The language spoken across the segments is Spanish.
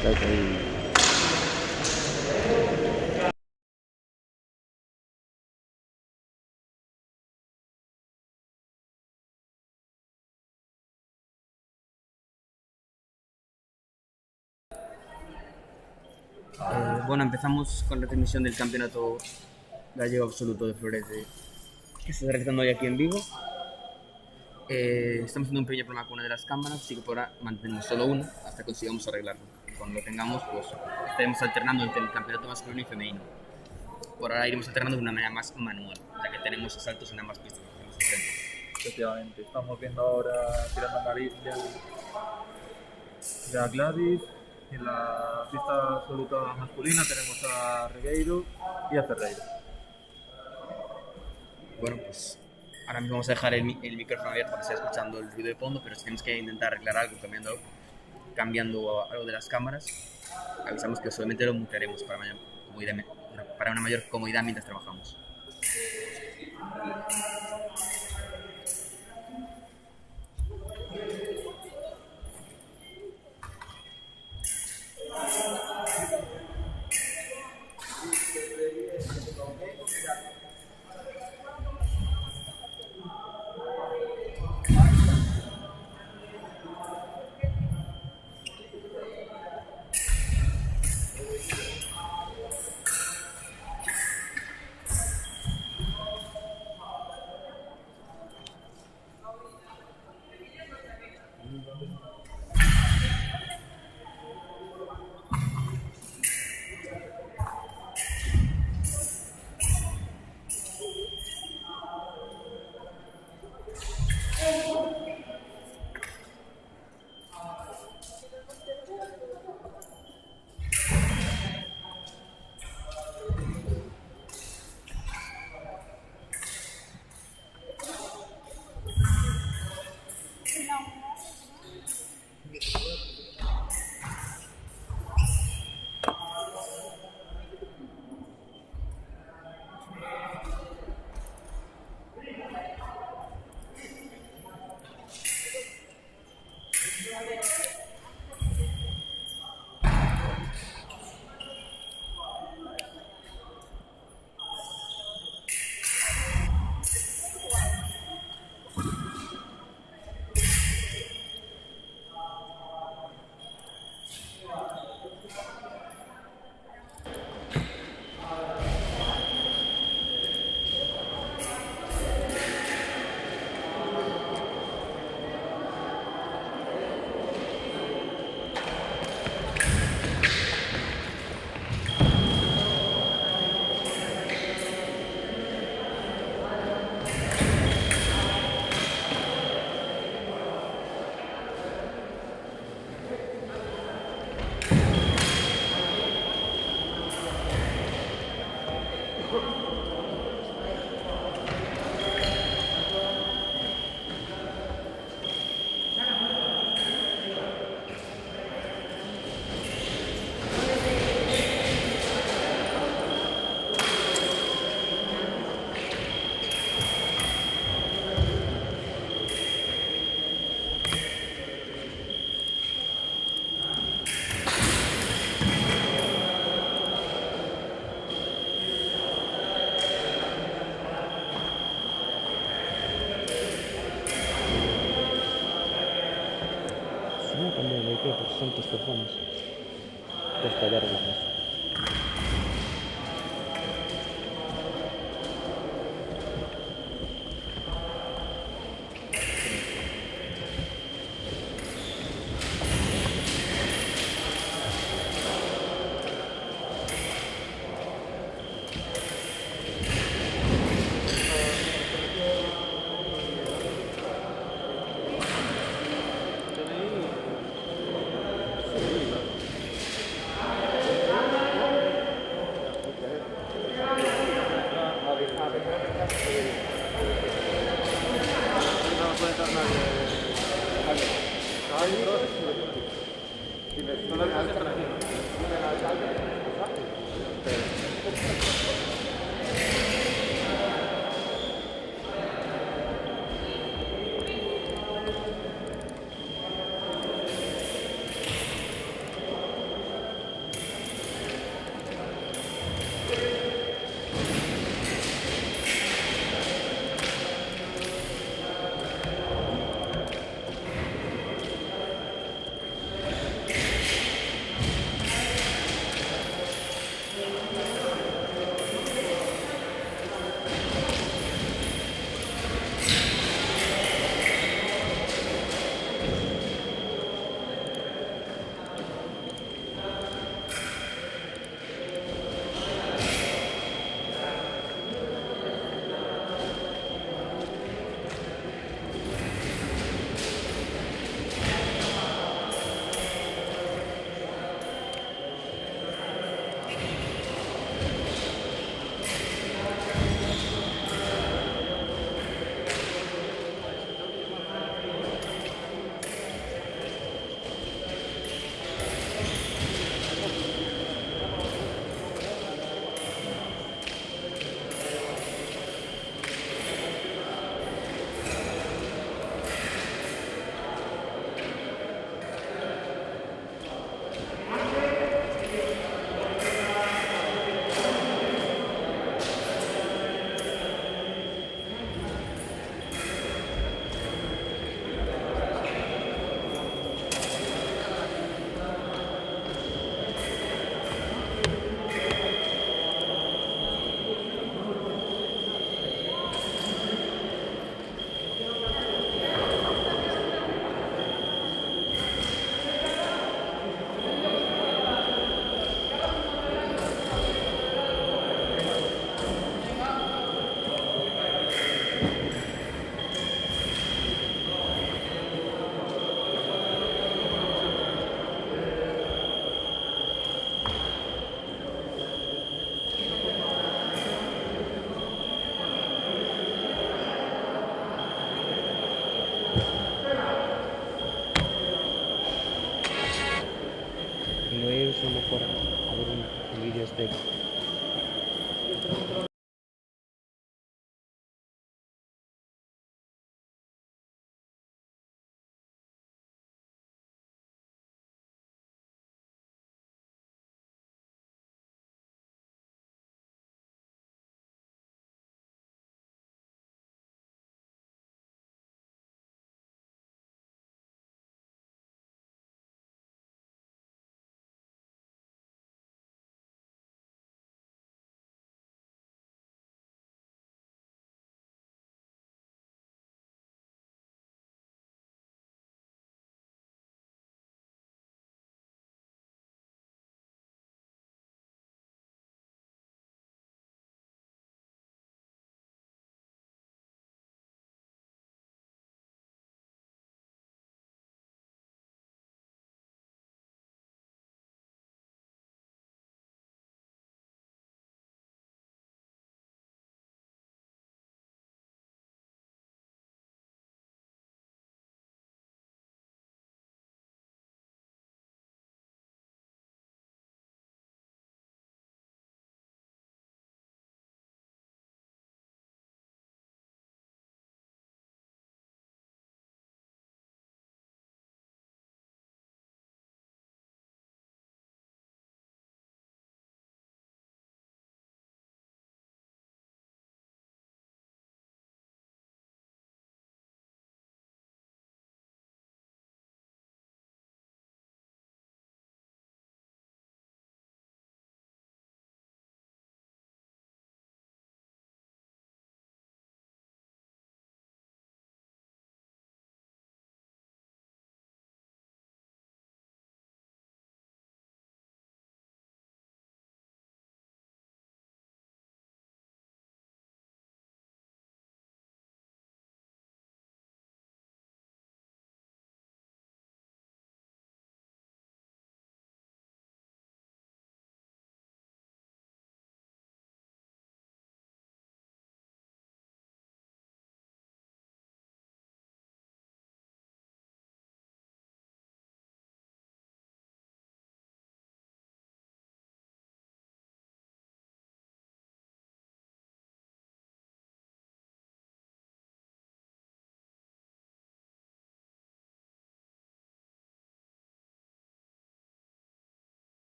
Creo que ahí. Bueno, empezamos con la transmisión del campeonato gallego absoluto de florete que se está realizando hoy aquí en Vigo. Estamos teniendo un pequeño problema con una de las cámaras, así que por ahora mantenemos solo una hasta que consigamos arreglarlo. Y cuando lo tengamos, pues estaremos alternando entre el campeonato masculino y femenino. Por ahora iremos alternando de una manera más manual, ya que tenemos asaltos en ambas pistas que tenemos enfrente. Efectivamente, estamos viendo ahora tirando amarilla ya Gladys. Y en la pista absoluta masculina tenemos a Regueiro y a Ferreira. Bueno, pues ahora mismo vamos a dejar el micrófono abierto para que se esté escuchando el ruido de fondo, pero si tenemos que intentar arreglar algo cambiando algo de las cámaras, avisamos que solamente lo mutearemos para una mayor comodidad mientras trabajamos. Suena también de qué, por tantas personas. De estallar la A ver el vídeo este.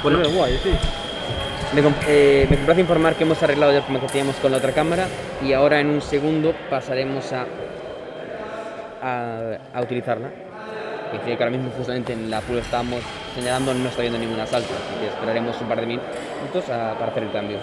Bueno, Bueno, guay, sí. me complace informar que hemos arreglado ya el problema que teníamos con la otra cámara y ahora en un segundo pasaremos a utilizarla. Que decía que ahora mismo justamente en la pool estábamos señalando no está habiendo ningún asalto, así que esperaremos un par de minutos para hacer el cambio.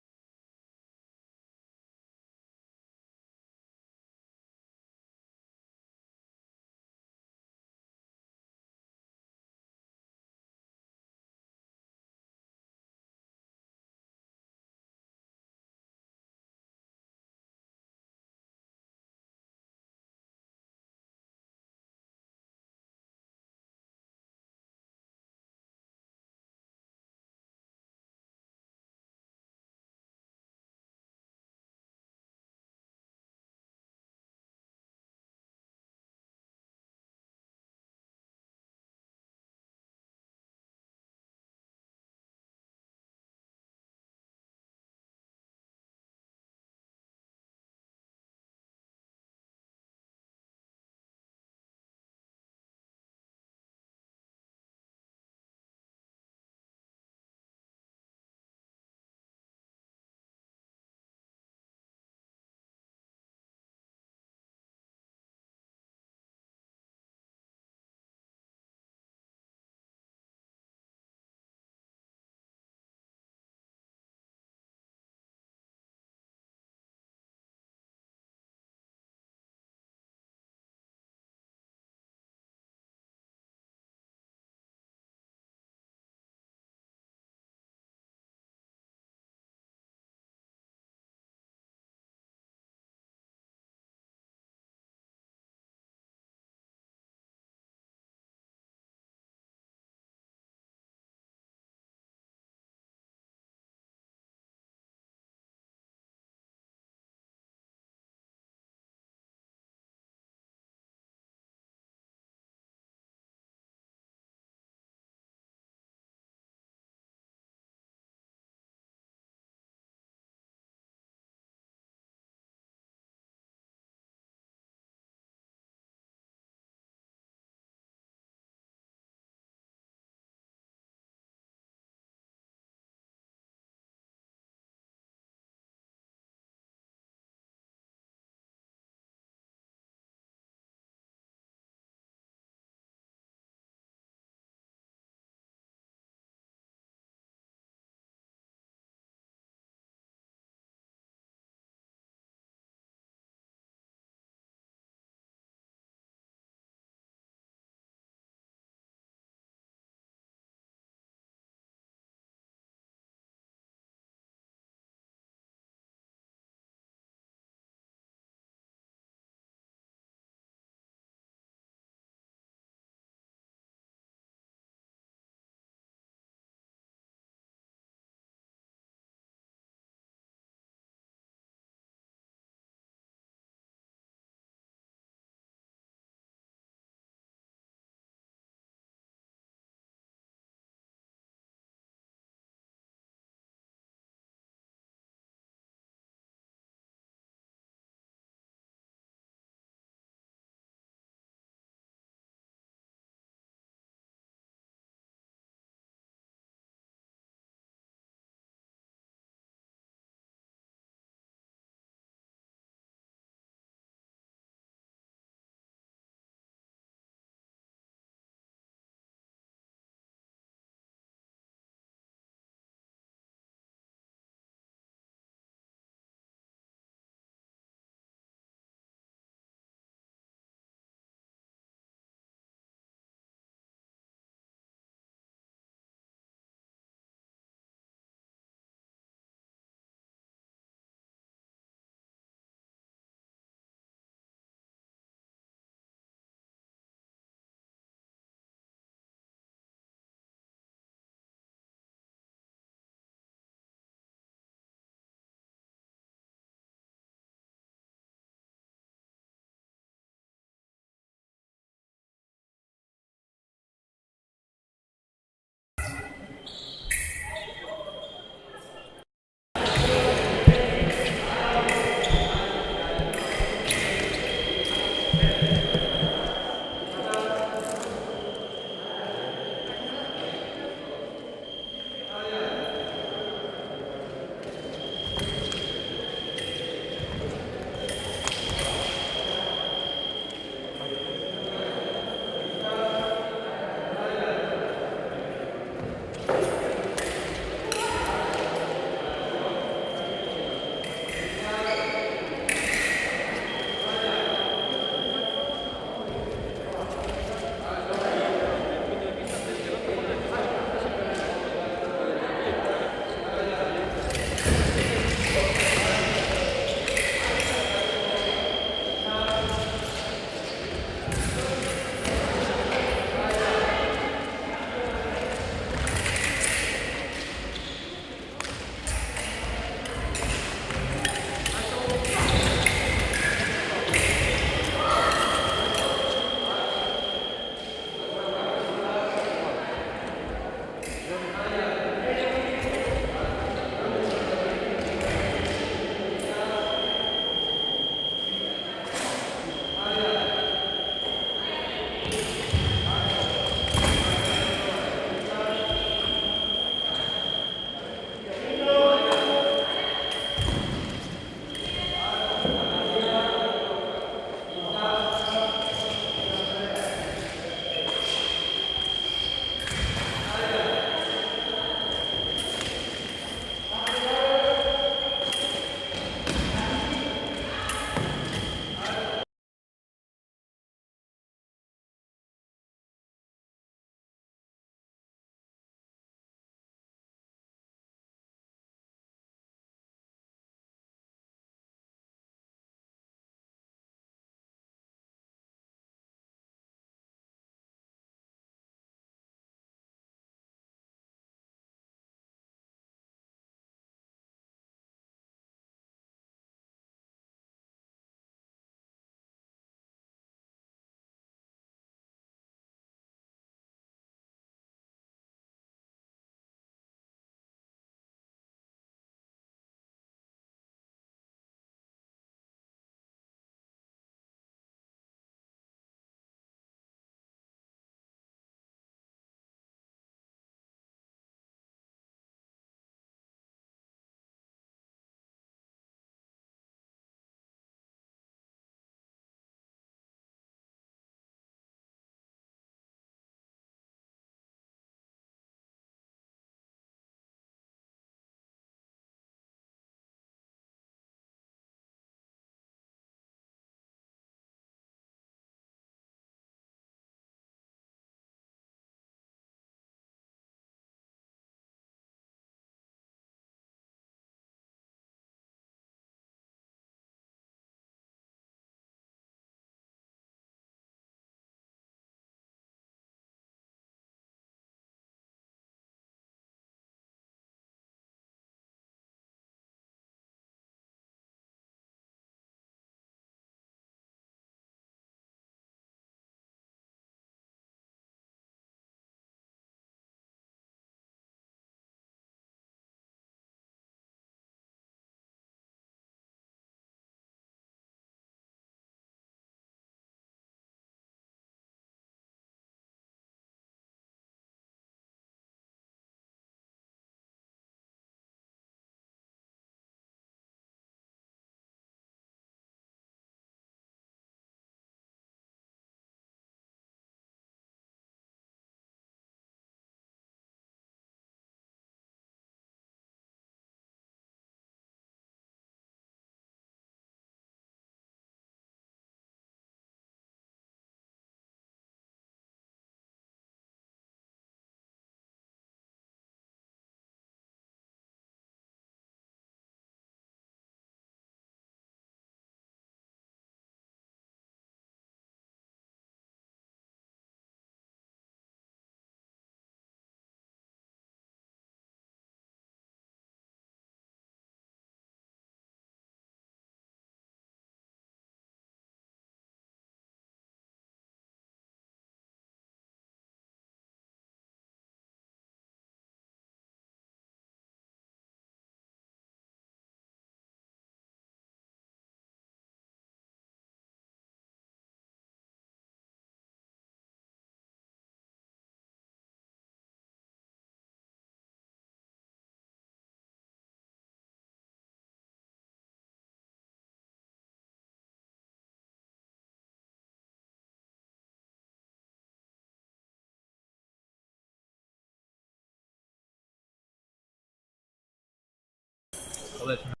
puedes.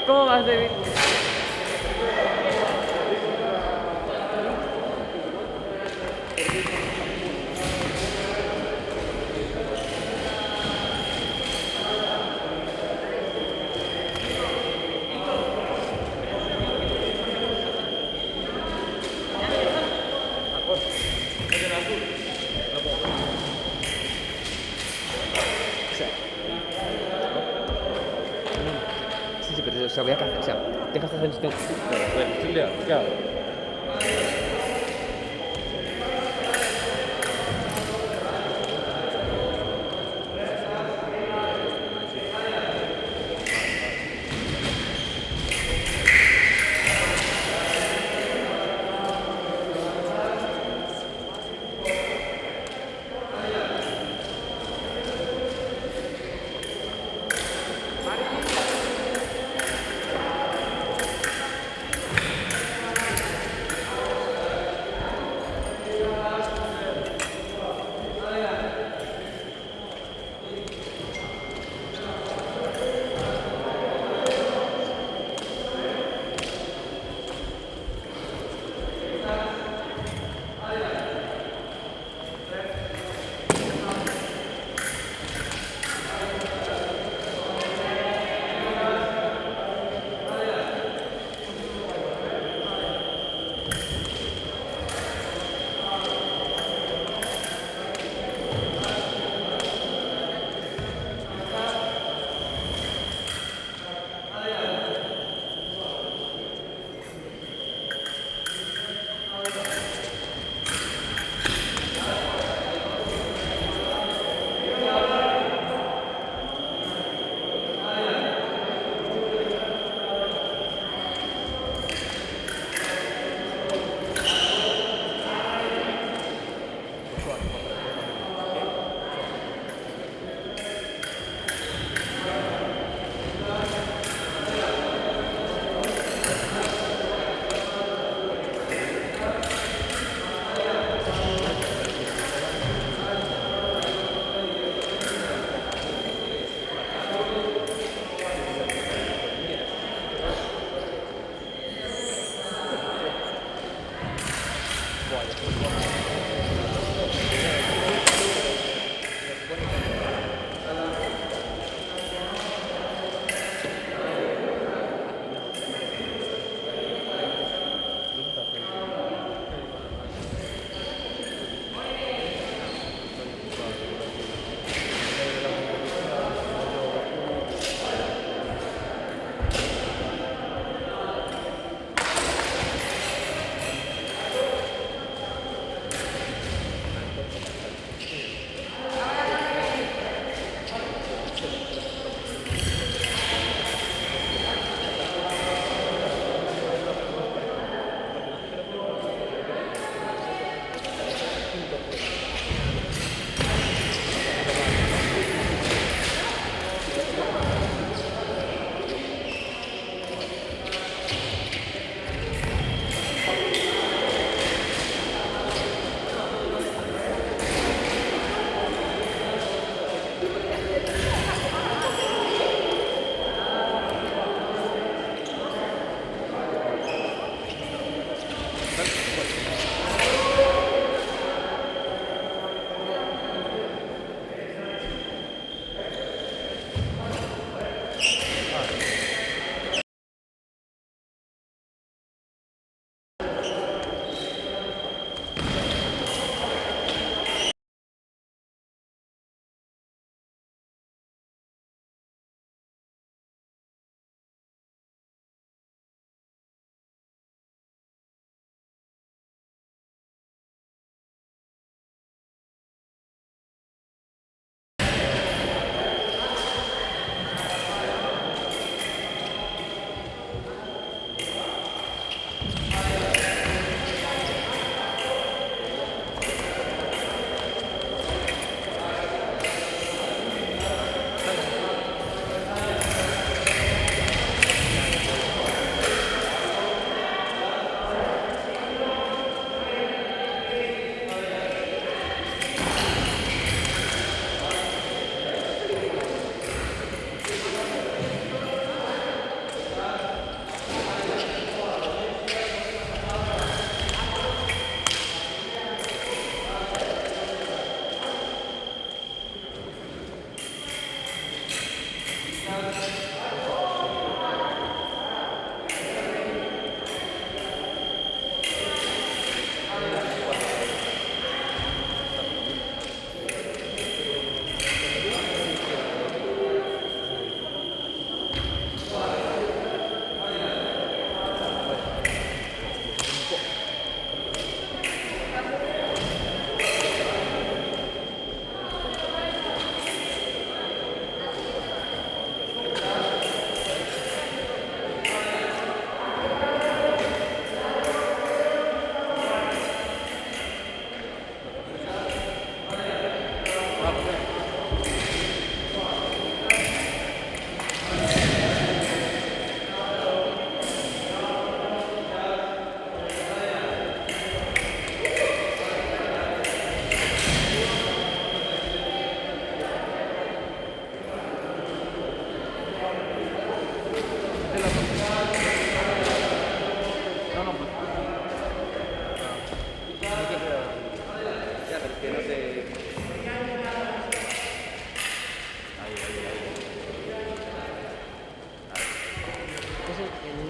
¿Cómo vas, David? Sí, pero o sea, voy a hacer, o sea, dejas de hacer esto. Estoy liado, ¿qué hago?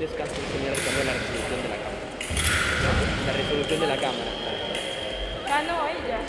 descanso el señor cambió la resolución de la cámara. La resolución de la cámara. Ah, no, ella.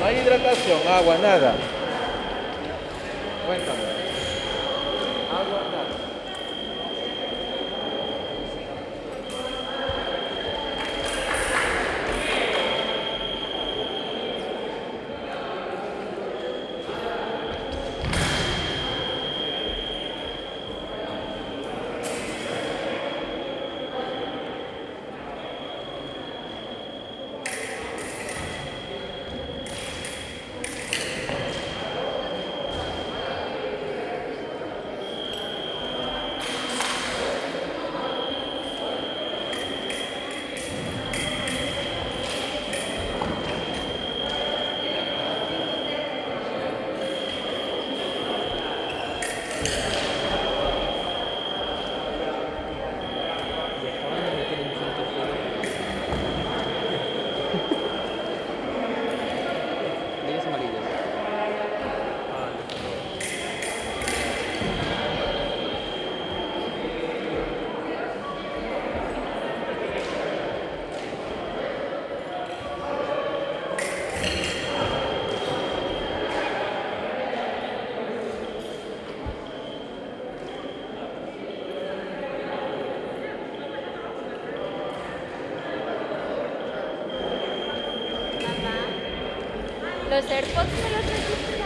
No hay hidratación, agua, nada. Cuéntame. Agua, nada. Leyes amarillas. Los AirPods me los necesito.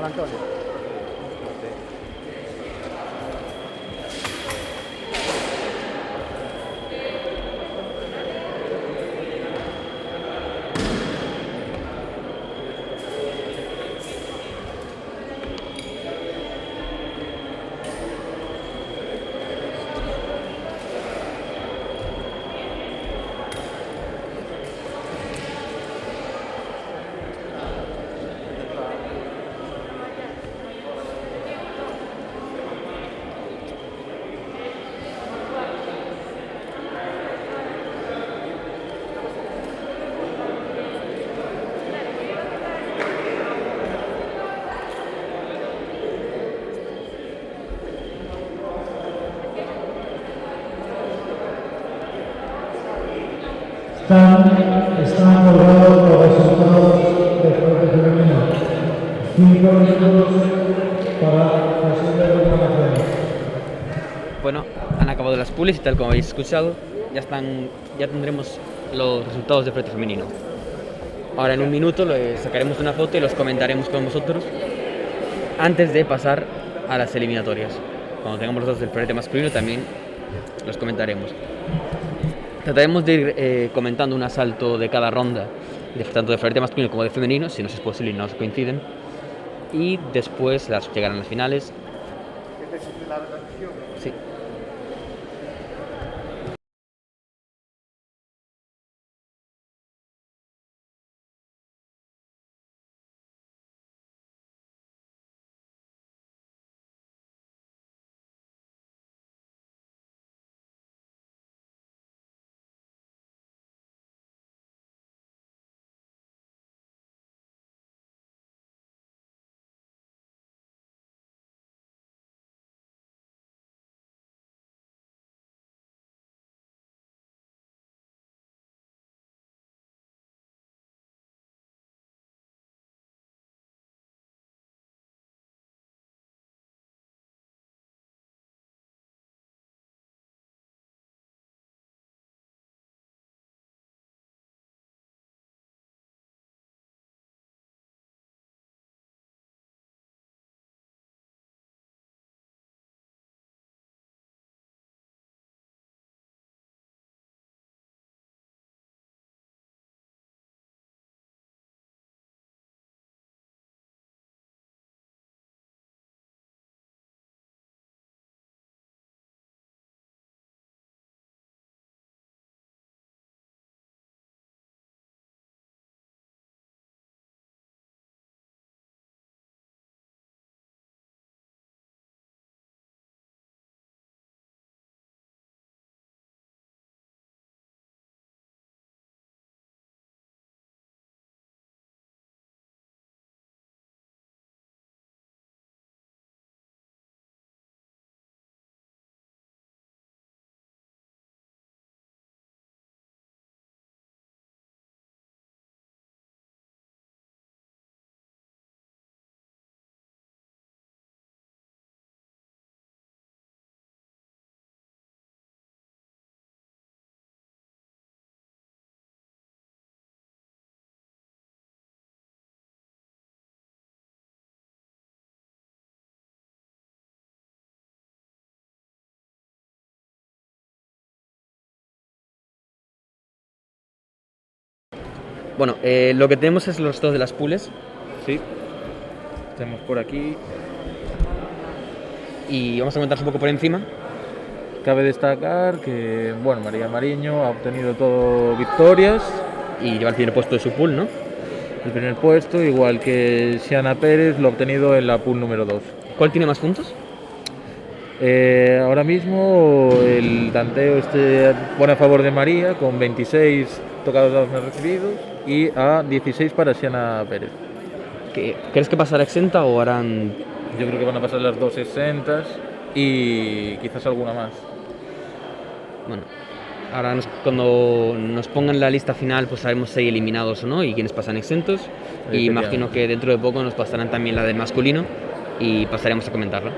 Antonio. Están logrados los resultados del deporte femenino. 5 minutos para la siguiente reclamación. Bueno, han acabado las pules y tal como habéis escuchado, ya tendremos los resultados del frente femenino. Ahora en un minuto les sacaremos una foto y los comentaremos con vosotros antes de pasar a las eliminatorias. Cuando tengamos los datos del frente masculino también los comentaremos. Trataremos de ir comentando un asalto de cada ronda, tanto de frente masculino como de femenino, si no es posible y no se coinciden. Y después llegarán las finales. Sí. Bueno, lo que tenemos es los resultados de las pules. Sí, tenemos por aquí. Y vamos a comentar un poco por encima. Cabe destacar que, bueno, María Mariño ha obtenido todo victorias. Y lleva el primer puesto de su pool, ¿no? El primer puesto, igual que Xiana Pérez lo ha obtenido en la pool número 2. ¿Cuál tiene más puntos? Ahora mismo el tanteo pone a favor de María con 26 tocados dados no recibidos y a 16 para Xiana Pérez. ¿Crees que pasará exenta o harán...? Yo creo que van a pasar las dos exentas y quizás alguna más. Bueno, ahora cuando nos pongan la lista final pues sabemos si hay eliminados o no y quiénes pasan exentos. Y imagino que dentro de poco nos pasarán también la del masculino y pasaremos a comentarla.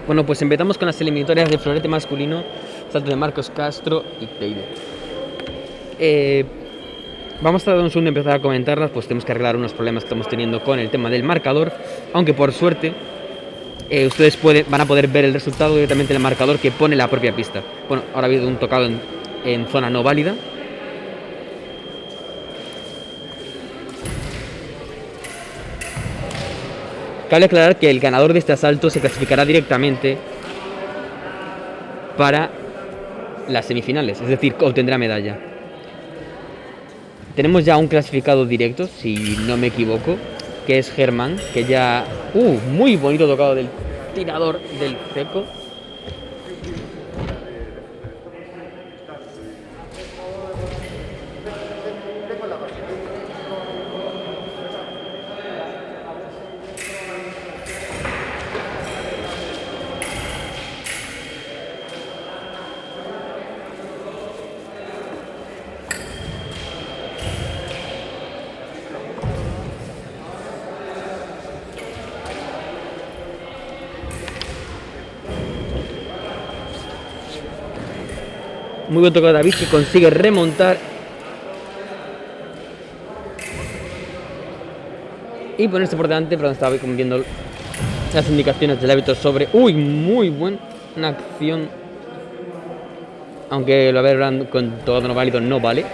Bueno, pues empezamos con las eliminatorias de florete masculino, salto de Marcos Castro y Teide. Vamos a tardar un segundo en empezar a comentarlas, pues tenemos que arreglar unos problemas que estamos teniendo con el tema del marcador, aunque por suerte ustedes van a poder ver el resultado directamente en el marcador que pone la propia pista. Bueno, ahora ha habido un tocado en zona no válida. Cabe aclarar que el ganador de este asalto se clasificará directamente para las semifinales, es decir, obtendrá medalla. Tenemos ya un clasificado directo, si no me equivoco, que es Germán, que ya... muy bonito tocado del tirador del Ceco. Muy buen tocado David, que consigue remontar y ponerse por delante, pero estaba viendo las indicaciones del árbitro sobre... muy buena acción, aunque lo haber con todo no válido no vale.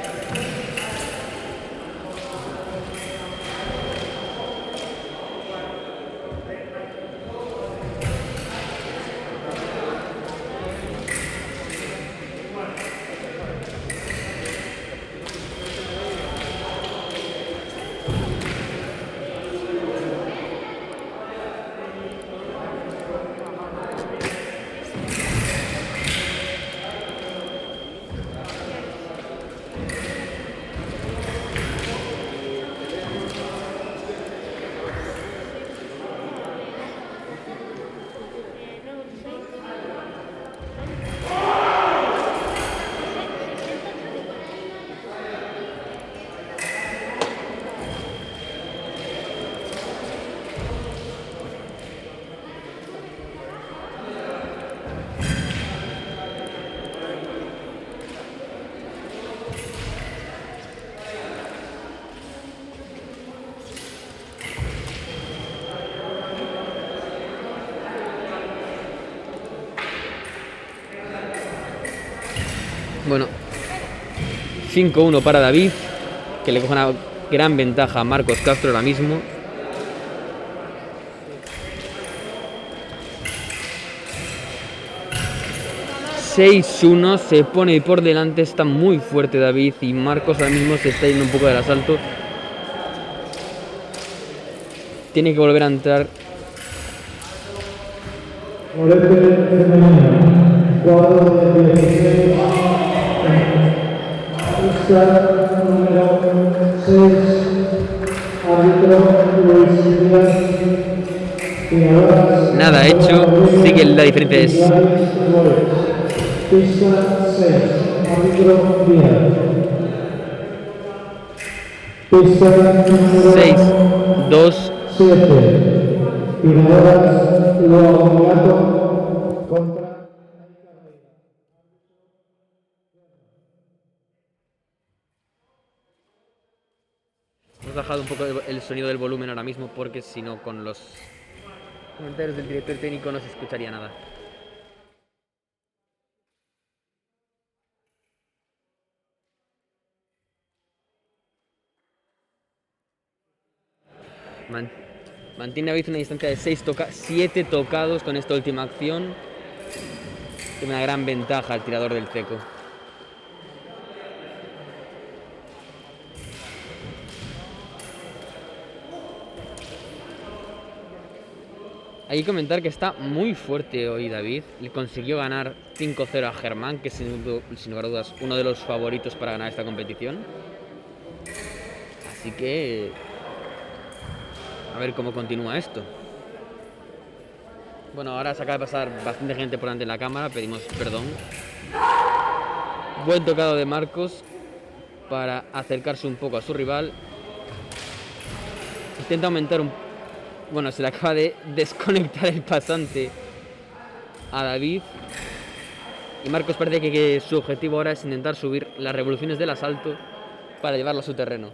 Bueno, 5-1 para David, que le coge una gran ventaja a Marcos Castro ahora mismo. ...6-1, se pone por delante, está muy fuerte David y Marcos ahora mismo se está yendo un poco del asalto. Tiene que volver a entrar. Florete femenino, 4 de 16, pista número 6, árbitro Luis Díaz, tiradoras... Nada hecho, sigue la diferencia es... Pista 6, árbitro Díaz. Pista número 6-2. 7, tiradoras Lobo Gato contra... Hemos bajado un poco el sonido del volumen ahora mismo porque si no con los comentarios del director técnico no se escucharía nada. Mantiene David una distancia de 7 tocados con esta última acción. Tiene una gran ventaja al tirador del Ceco. Hay que comentar que está muy fuerte hoy David. Le consiguió ganar 5-0 a Germán, que es sin lugar a dudas uno de los favoritos para ganar esta competición. Así que... a ver cómo continúa esto. Bueno, ahora se acaba de pasar bastante gente por delante de la cámara, pedimos perdón. Buen tocado de Marcos para acercarse un poco a su rival. Intenta aumentar un... Bueno, se le acaba de desconectar el pasante a David. Y Marcos parece que su objetivo ahora es intentar subir las revoluciones del asalto para llevarlo a su terreno.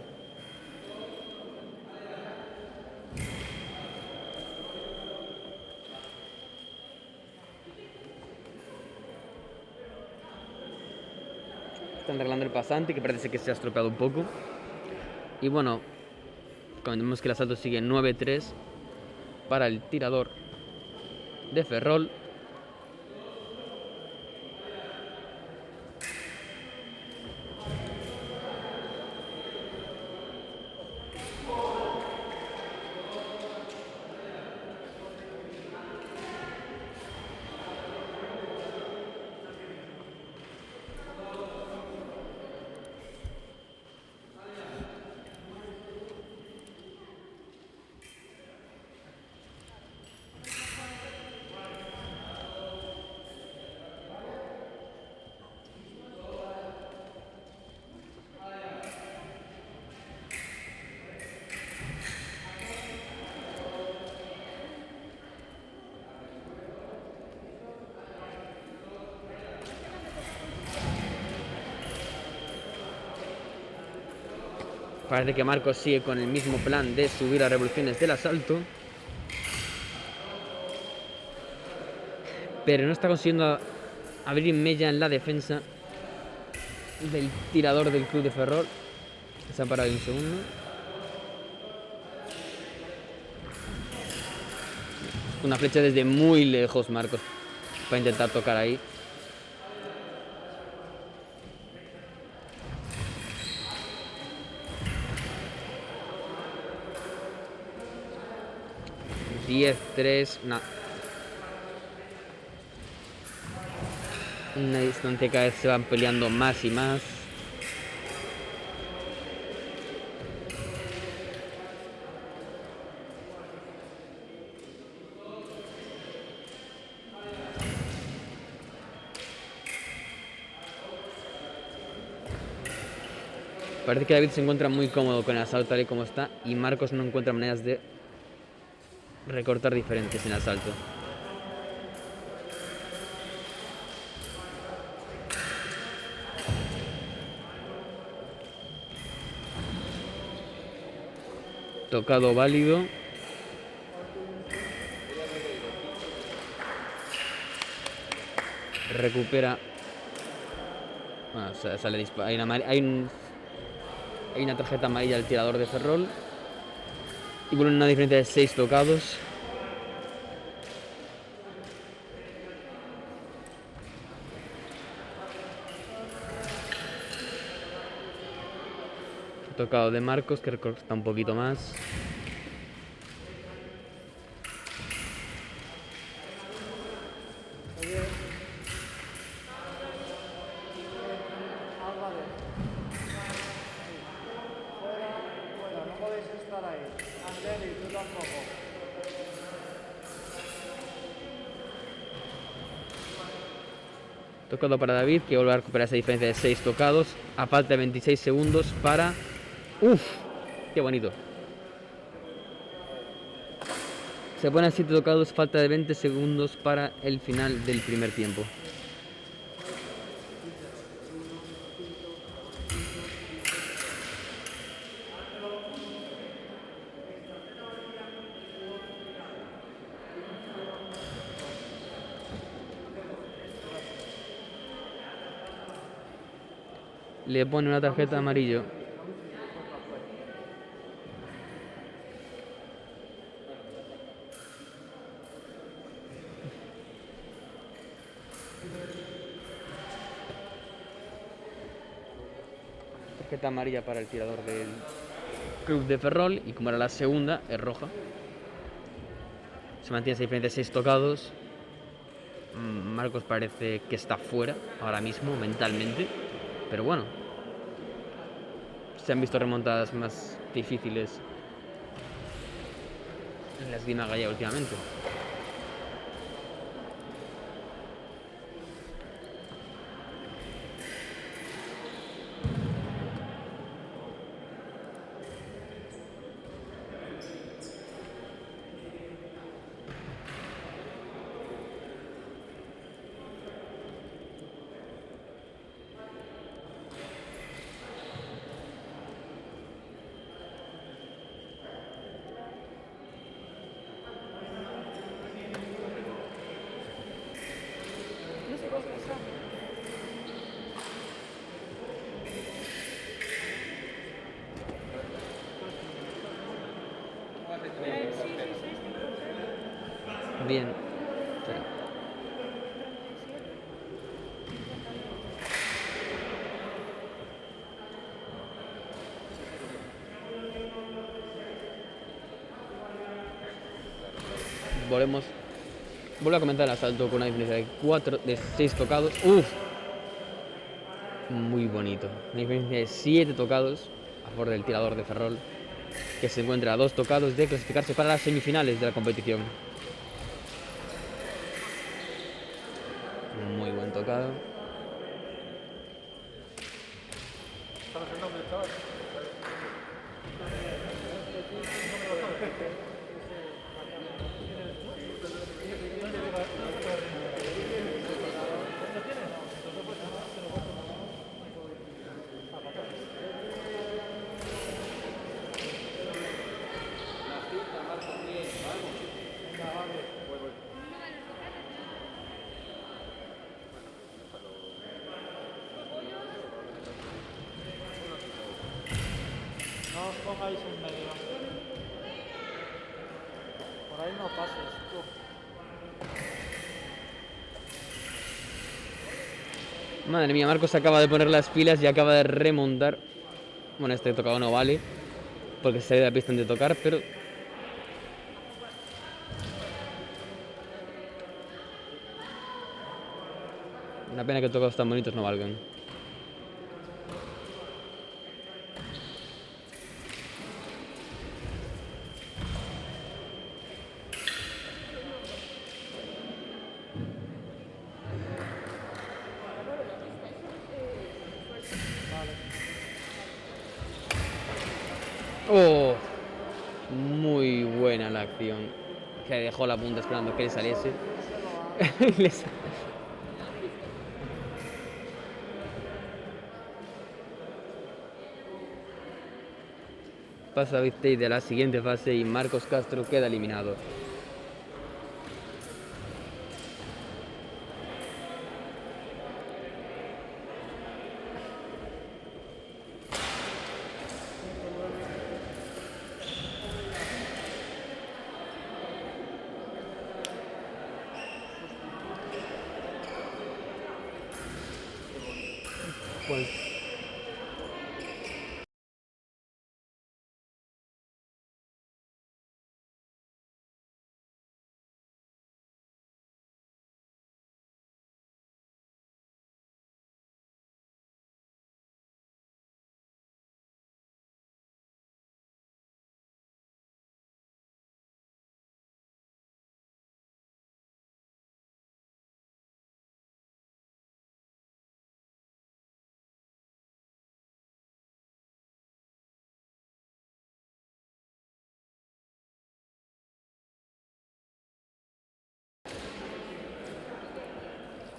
Están arreglando el pasante, que parece que se ha estropeado un poco. Y bueno, comentemos que el asalto sigue 9-3 para el tirador de Ferrol. Parece que Marcos sigue con el mismo plan de subir las revoluciones del asalto, pero no está consiguiendo abrir mella en la defensa del tirador del club de Ferrol. Se ha parado un segundo. Una flecha desde muy lejos Marcos para intentar tocar ahí. Una distancia cada vez se van peleando más y más. Parece que David se encuentra muy cómodo con el asalto tal y como está, y Marcos no encuentra maneras de recortar diferentes en el asalto. Tocado válido. Recupera. Bueno, sale hay una tarjeta amarilla al tirador de Ferrol. Y vuelve una diferencia de 6 tocados. Tocado de Marcos, que recorta un poquito más. Tocado para David, que vuelve a recuperar esa diferencia de 6 tocados. A falta de 26 segundos para... ¡Uf! ¡Qué bonito! Se ponen 7 tocados, falta de 20 segundos para el final del primer tiempo. Le pone una tarjeta amarillo. Tarjeta amarilla para el tirador del club de Ferrol, y como era la segunda, es roja. Se mantiene esa diferencia de 6 tocados. Marcos parece que está fuera ahora mismo mentalmente, pero bueno, se han visto remontadas más difíciles en la esgrima gallega últimamente. Bien. Espera. Vuelvo a comentar el asalto con una diferencia de 6 tocados. ¡Uf! Muy bonito. Una diferencia de 7 tocados a favor del tirador de Ferrol, que se encuentra a 2 tocados de clasificarse para las semifinales de la competición. Muy buen tocado. No os pongáis en medio. Por ahí no pases, tú. Madre mía, Marcos acaba de poner las pilas y acaba de remontar. Bueno, este tocado no vale, porque se ha ido a la pista antes de tocar, pero... Una pena que tocados tan bonitos no valgan. Oh, muy buena la acción. Que dejó la punta esperando que le saliese. Pasa Viztey de la siguiente fase y Marcos Castro queda eliminado. Pues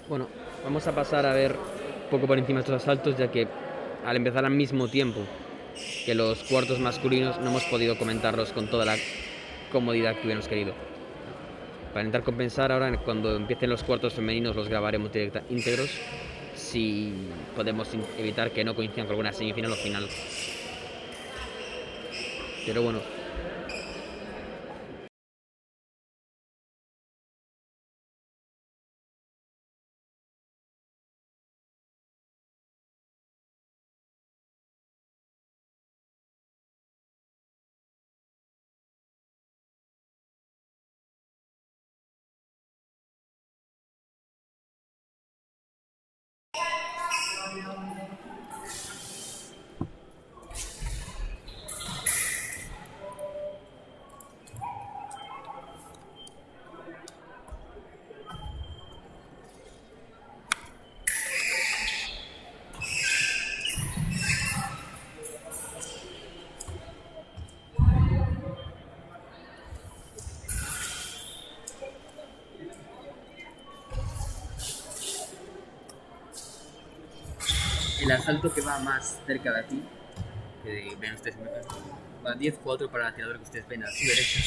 bueno, vamos a pasar a ver un poco por encima estos asaltos, ya que al empezar al mismo tiempo que los cuartos masculinos no hemos podido comentarlos con toda la comodidad que hubiéramos querido. Para intentar compensar, ahora cuando empiecen los cuartos femeninos los grabaremos íntegros, si podemos evitar que no coincidan con alguna semifinal o final. Pero bueno, el asalto que va más cerca de aquí, que ven ustedes en el va 10-4 para el tirador que ustedes ven a su derecha,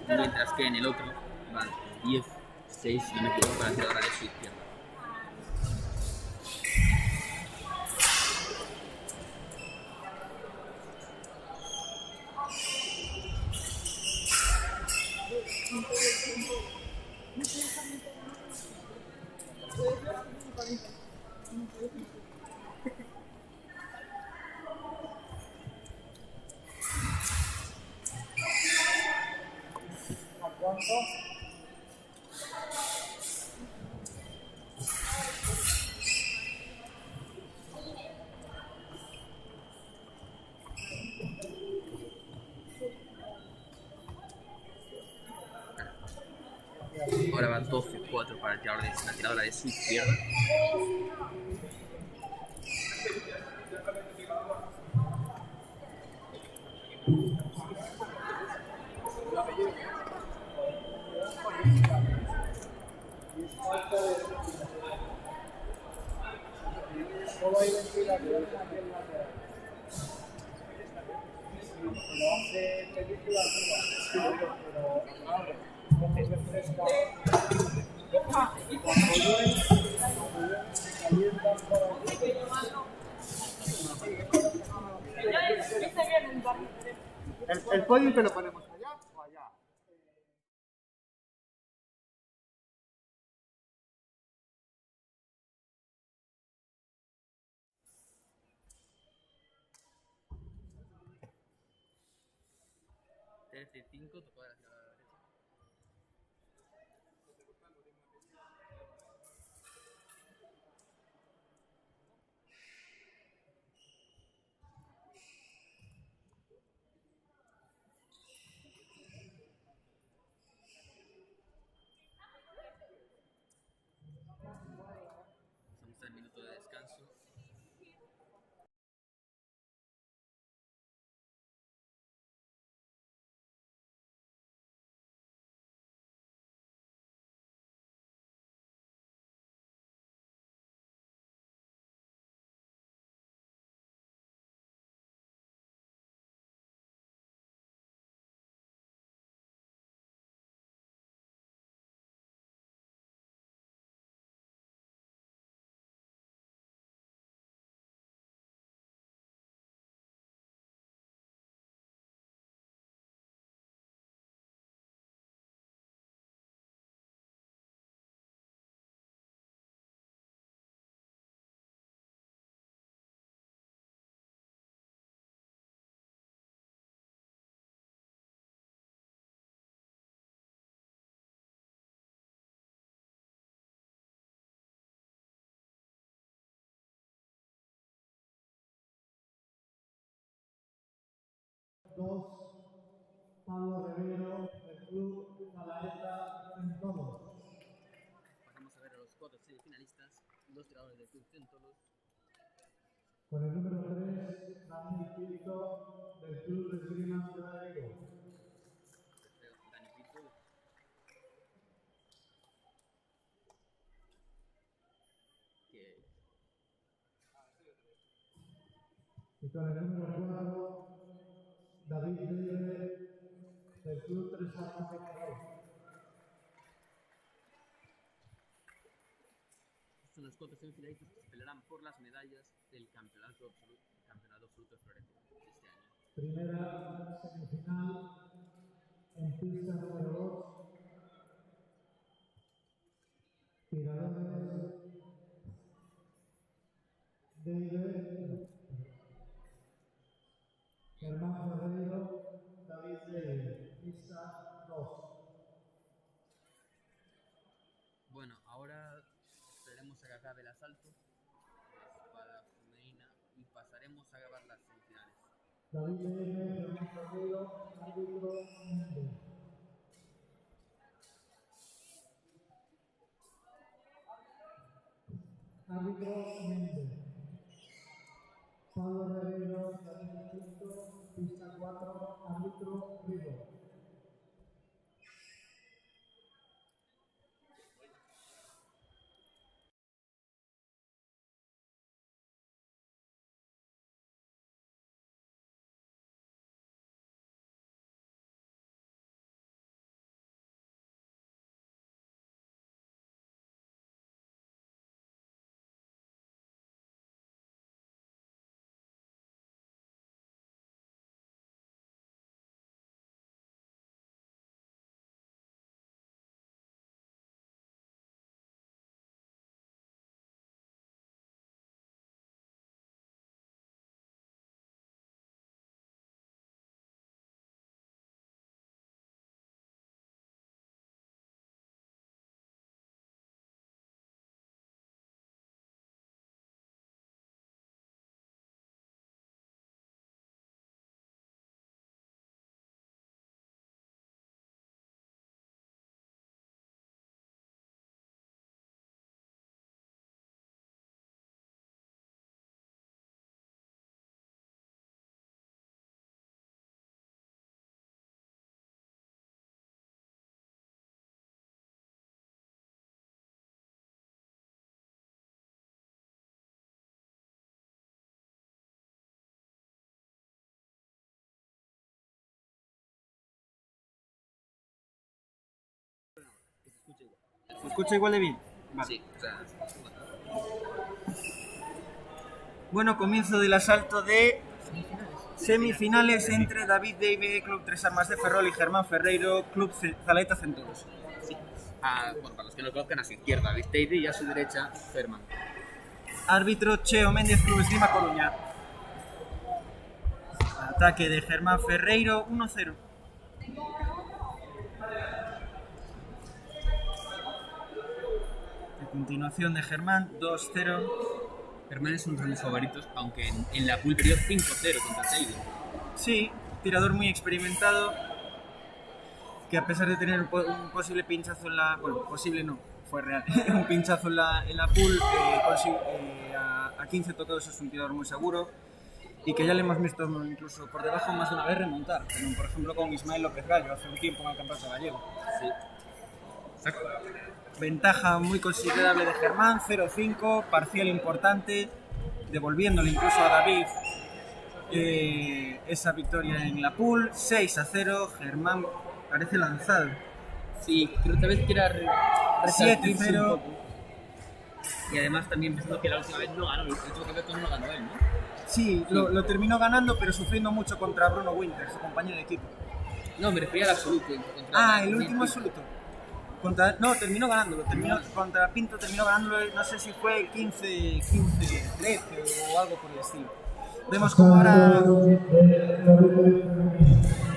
mientras que en el otro van 10-6 6, si no me equivoco, para el tirador de su izquierda. Ahora va 12-4 para el tirador de la tiradora de su izquierda. El podio que lo ponemos allá o allá. T5, tocó de la tiradora de la derecha. Pasamos al minuto de descanso. Dos, Pablo Rivero, del club Malaeta Centolos. Pasamos a ver a los 4 semifinalistas, 2 tiradores del club Centolos. Con el número 3, Daniel Pinto, del club de Esgrima Ciudad de Vigo. Dani Pinto. Que Y con el número 4, David Leire, del club Tres Armas de Calor. son los 4 semifinalistas que se pelearán por las medallas del campeonato absoluto de Florencia este año. Primera semifinal en pista número 2. Tiradores David, Germán Ferreiro, David Leire, pista 2. Bueno, ahora esperaremos a que acabe el asalto, la espada femenina, y pasaremos a grabar las semifinales. David Leire, Germán Ferreiro, árbitro Méndez. Árbitro Méndez. Pablo Rivero, Daniel Pinto, pista 4, árbitro Rigo. ¿Se escucha igual de bien? Vale. Sí, o sea, Bueno, comienzo del asalto de semifinales entre David Deive, Club Tres Armas de Ferrol, y Germán Ferreiro, Club Zalaeta Centauros. sí. Bueno, para los que no lo conozcan, a su izquierda Vizteide y a su derecha Ferman. Árbitro Cheo Méndez, Club Esgrima Coruña. Ataque de Germán Ferreiro, 1-0. A continuación de Germán, 2-0. Ferman es uno de los favoritos, aunque en la pool perdió 5-0 contra Teide. Sí, tirador muy experimentado, que a pesar de tener un posible pinchazo en la... Bueno, posible no, fue real. Un pinchazo en la pool, a 15 tocados es un tirador muy seguro, y que ya le hemos visto incluso por debajo más de una vez remontar, como por ejemplo con Ismael López Gallo hace un tiempo en el Campeonato Gallego. Sí. Exacto. Ventaja muy considerable de Germán, 0-5, parcial importante, devolviéndole incluso a David esa victoria en la pool. 6-0, Germán parece lanzado. Sí, creo que vez que era 7-0. Y además también pensando que la última vez no ganó, el último campeonato no lo ganó él, ¿no? Sí, lo terminó ganando, pero sufriendo mucho contra Bruno Winter, su compañero de equipo. No, me refería al absoluto. El último absoluto. Terminó ganándolo. Contra Pinto terminó ganándolo, no sé si fue 15-13 o algo por el estilo. Vemos como ahora...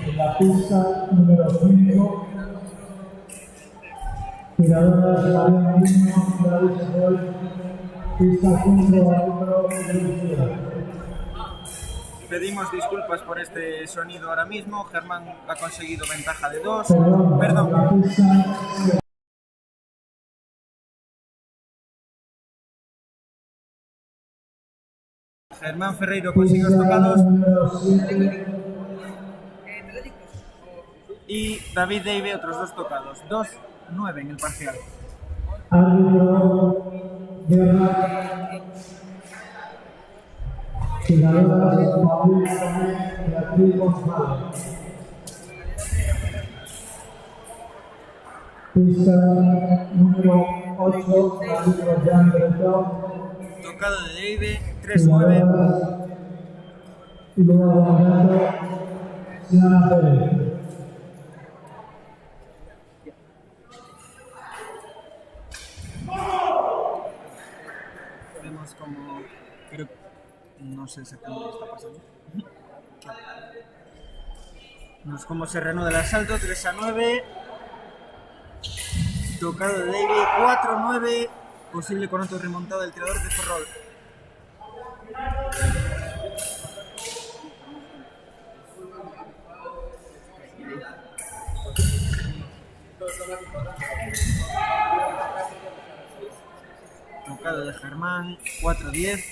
En la pista número 5, tiradoras Mariana Niño, Gladys Roy, pista 5, árbitro de Pedimos disculpas por este sonido ahora mismo. Germán ha conseguido ventaja de 2. la Perdón. pista Germán Ferreiro consigue los tocados. número 7, Y David Deive otros 2 tocados. 2-9 en el parcial. árbitro Guerra, tiradoras Paulina Gómez, Beatriz González. Pista número 8, árbitro Jan Bretón, Tocado de Deive, 3-9. y luego abandonando Siana Pérez. Vemos como... no sé exactamente qué está pasando. Vemos cómo se reanuda el asalto, 3-9. Tocado de Deive, 4-9. Posible con otro remontado del tirador de Ferrol. Tocado de Germán, 4-10.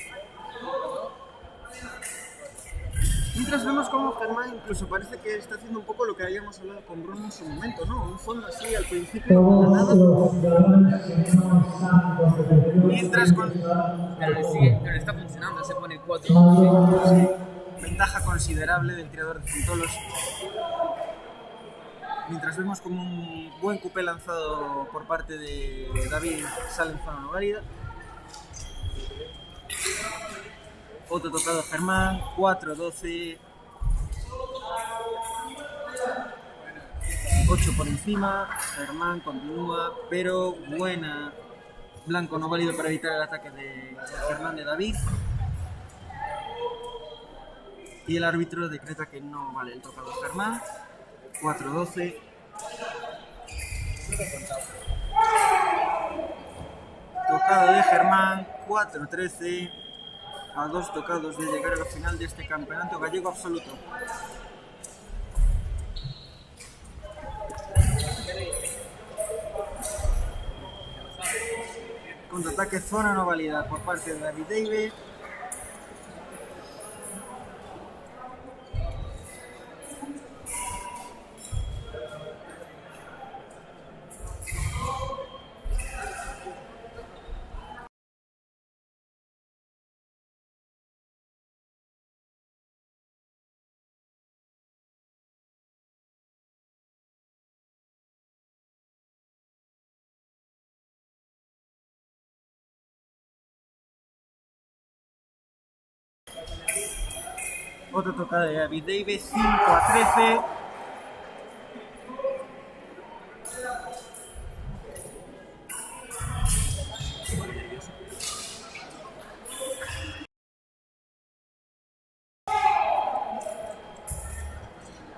Mientras vemos como Germán incluso parece que está haciendo un poco lo que habíamos hablado con Bruno en su momento, ¿no? Un fondo así al principio, Todos nada. los jugadores que no están en competición Mientras con Pero está funcionando, se pone 4. ventaja considerable del tirador de Centauros. Mientras vemos como un buen cupé lanzado por parte de David sale en zona no válida. Otro tocado Germán, 4-12. 8 por encima, Germán continúa, pero buena. Blanco no válido para evitar el ataque de Germán de David. Y el árbitro decreta que no vale el tocado de Germán. 4-12. Tocado de Germán, 4-13. A 2 tocados de llegar a la final de este campeonato gallego absoluto. Contraataque zona no válida por parte de David Deive. Otra tocada de David Davis, 5-13.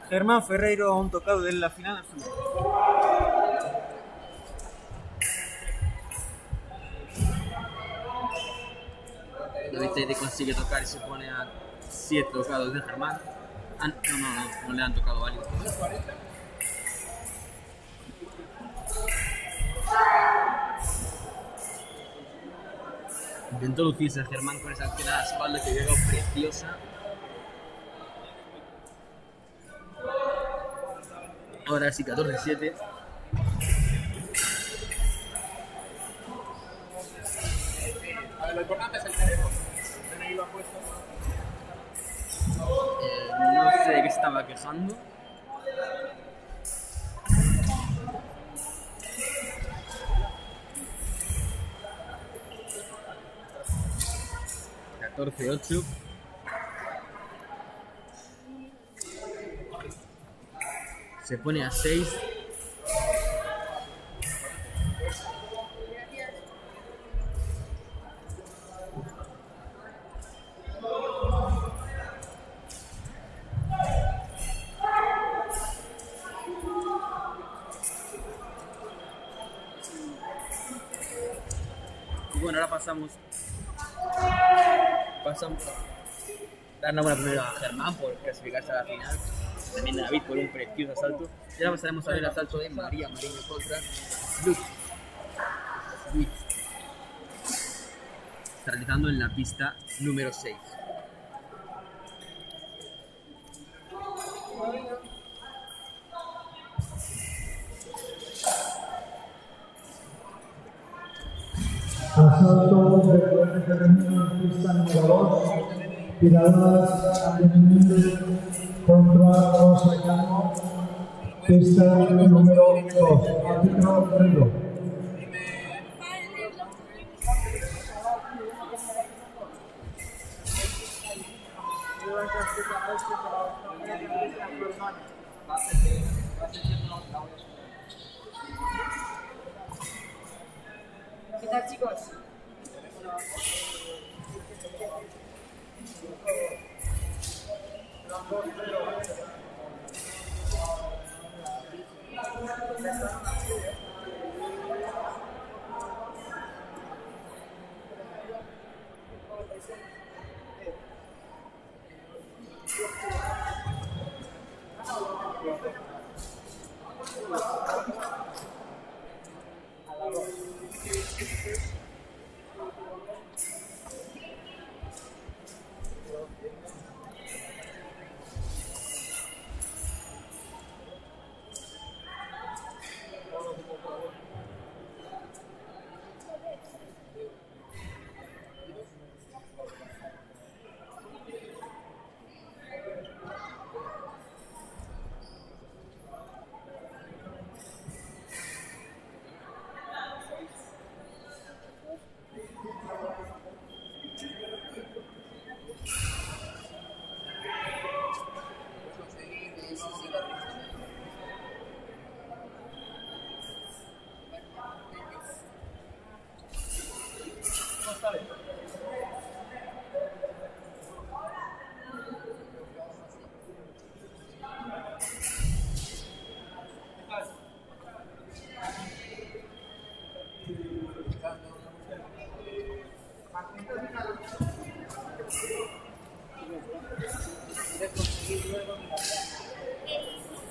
Germán Ferreiro a un tocado de la final absoluta. David Teide consigue tocar y se pone a 7 tocados de Germán. No le han tocado válidos. Intentó lucirse Germán con esa acción a la espalda que llegó preciosa. Ahora sí, 14-7. Lo importante es el teléfono. DNI lo ha puesto. No sé de qué se estaba quejando. $14-8. Se pone a 6. Y bueno, ahora pasamos a dar una buena primera a Germán por clasificarse a la final. También a David por un precioso asalto. Y ahora pasaremos a ver el asalto de María Mariño contra Luke. Está realizando en la pista número 6. Asalto de poder terreno en pista número 2, tiradas independientes contra Rosa Cano, pista número 2, árbitro Rigo. ¿Qué tal, chicos?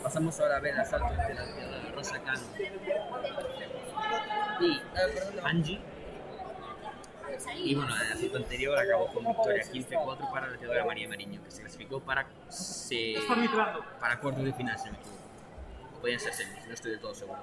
Pasamos ahora a ver el asalto de la Rosa Cano y Angie. Y bueno, el asalto anterior acabó con victoria 15-4 para la tiradora María Mariño, que se clasificó para cuartos de final, si no me equivoco. O podían ser semis, no estoy del todo seguro.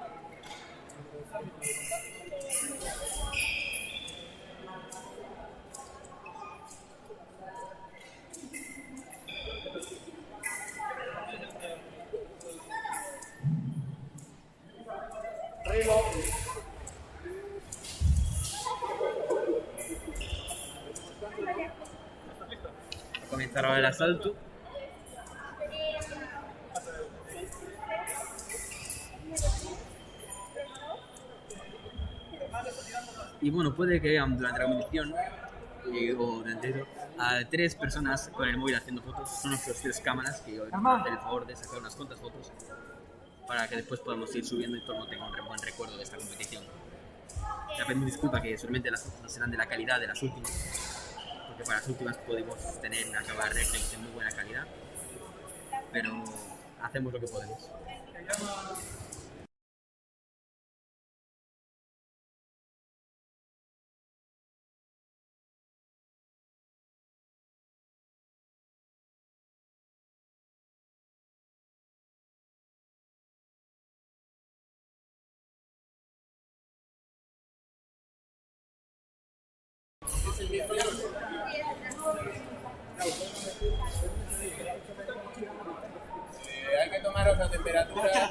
Va a comenzar ahora el asalto. Y bueno, puede que vean durante la competición o durante eso, a 3 personas con el móvil haciendo fotos. Son nuestras 3 cámaras que hoy van a hacer el favor de sacar unas cuantas fotos para que después podamos ir subiendo y todo el mundo tenga un buen recuerdo de esta competición. Ya pedimos disculpa que solamente las fotos no serán de la calidad de las últimas, porque para las últimas podemos tener una cámara reflex de muy buena calidad, pero hacemos lo que podemos. Hay que tomaros la temperatura.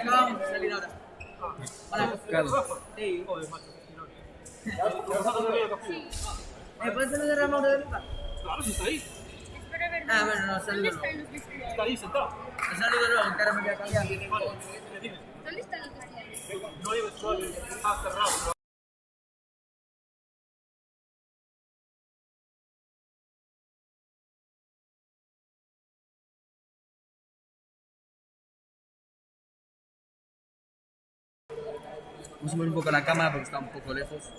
Acabamos de salir ahora. Carlos, ¿Puedes saludar a Mauro de Luca? Claro, si está ahí. Espera, a ver. Ah, bueno, no, ¿Dónde saludo. están los vestidos? Está ahí sentado. Saludo luego, que ahora me voy a cambiar. ¿Dónde están los vestidos? No hay vestuario. Está cerrado. vamos a mover un poco la cámara porque está un poco lejos.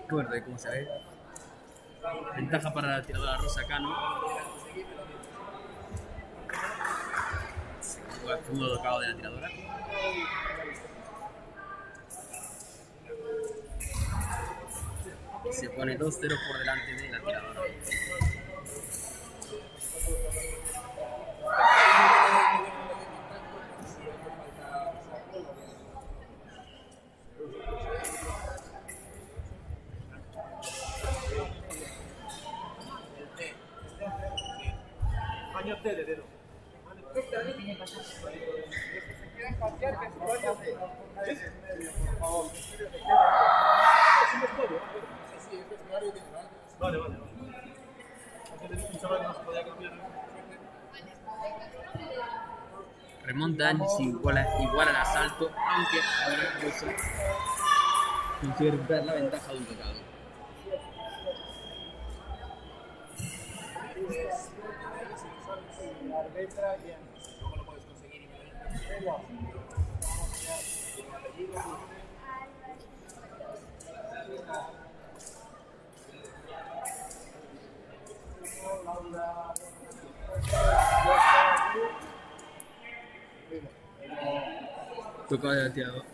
Qué verde, como se ve. Ventaja para la tiradora Rosa Cano. Segundo tocado de la tiradora. Se pone 2-0 por delante de la tiradora. Año T de dedo. Vale, vale. Pensaba que no se podía cambiar. Remontan y se iguala al asalto, aunque ahora Rosa consigue recuperar la ventaja de un tocado. Tocado del tirador.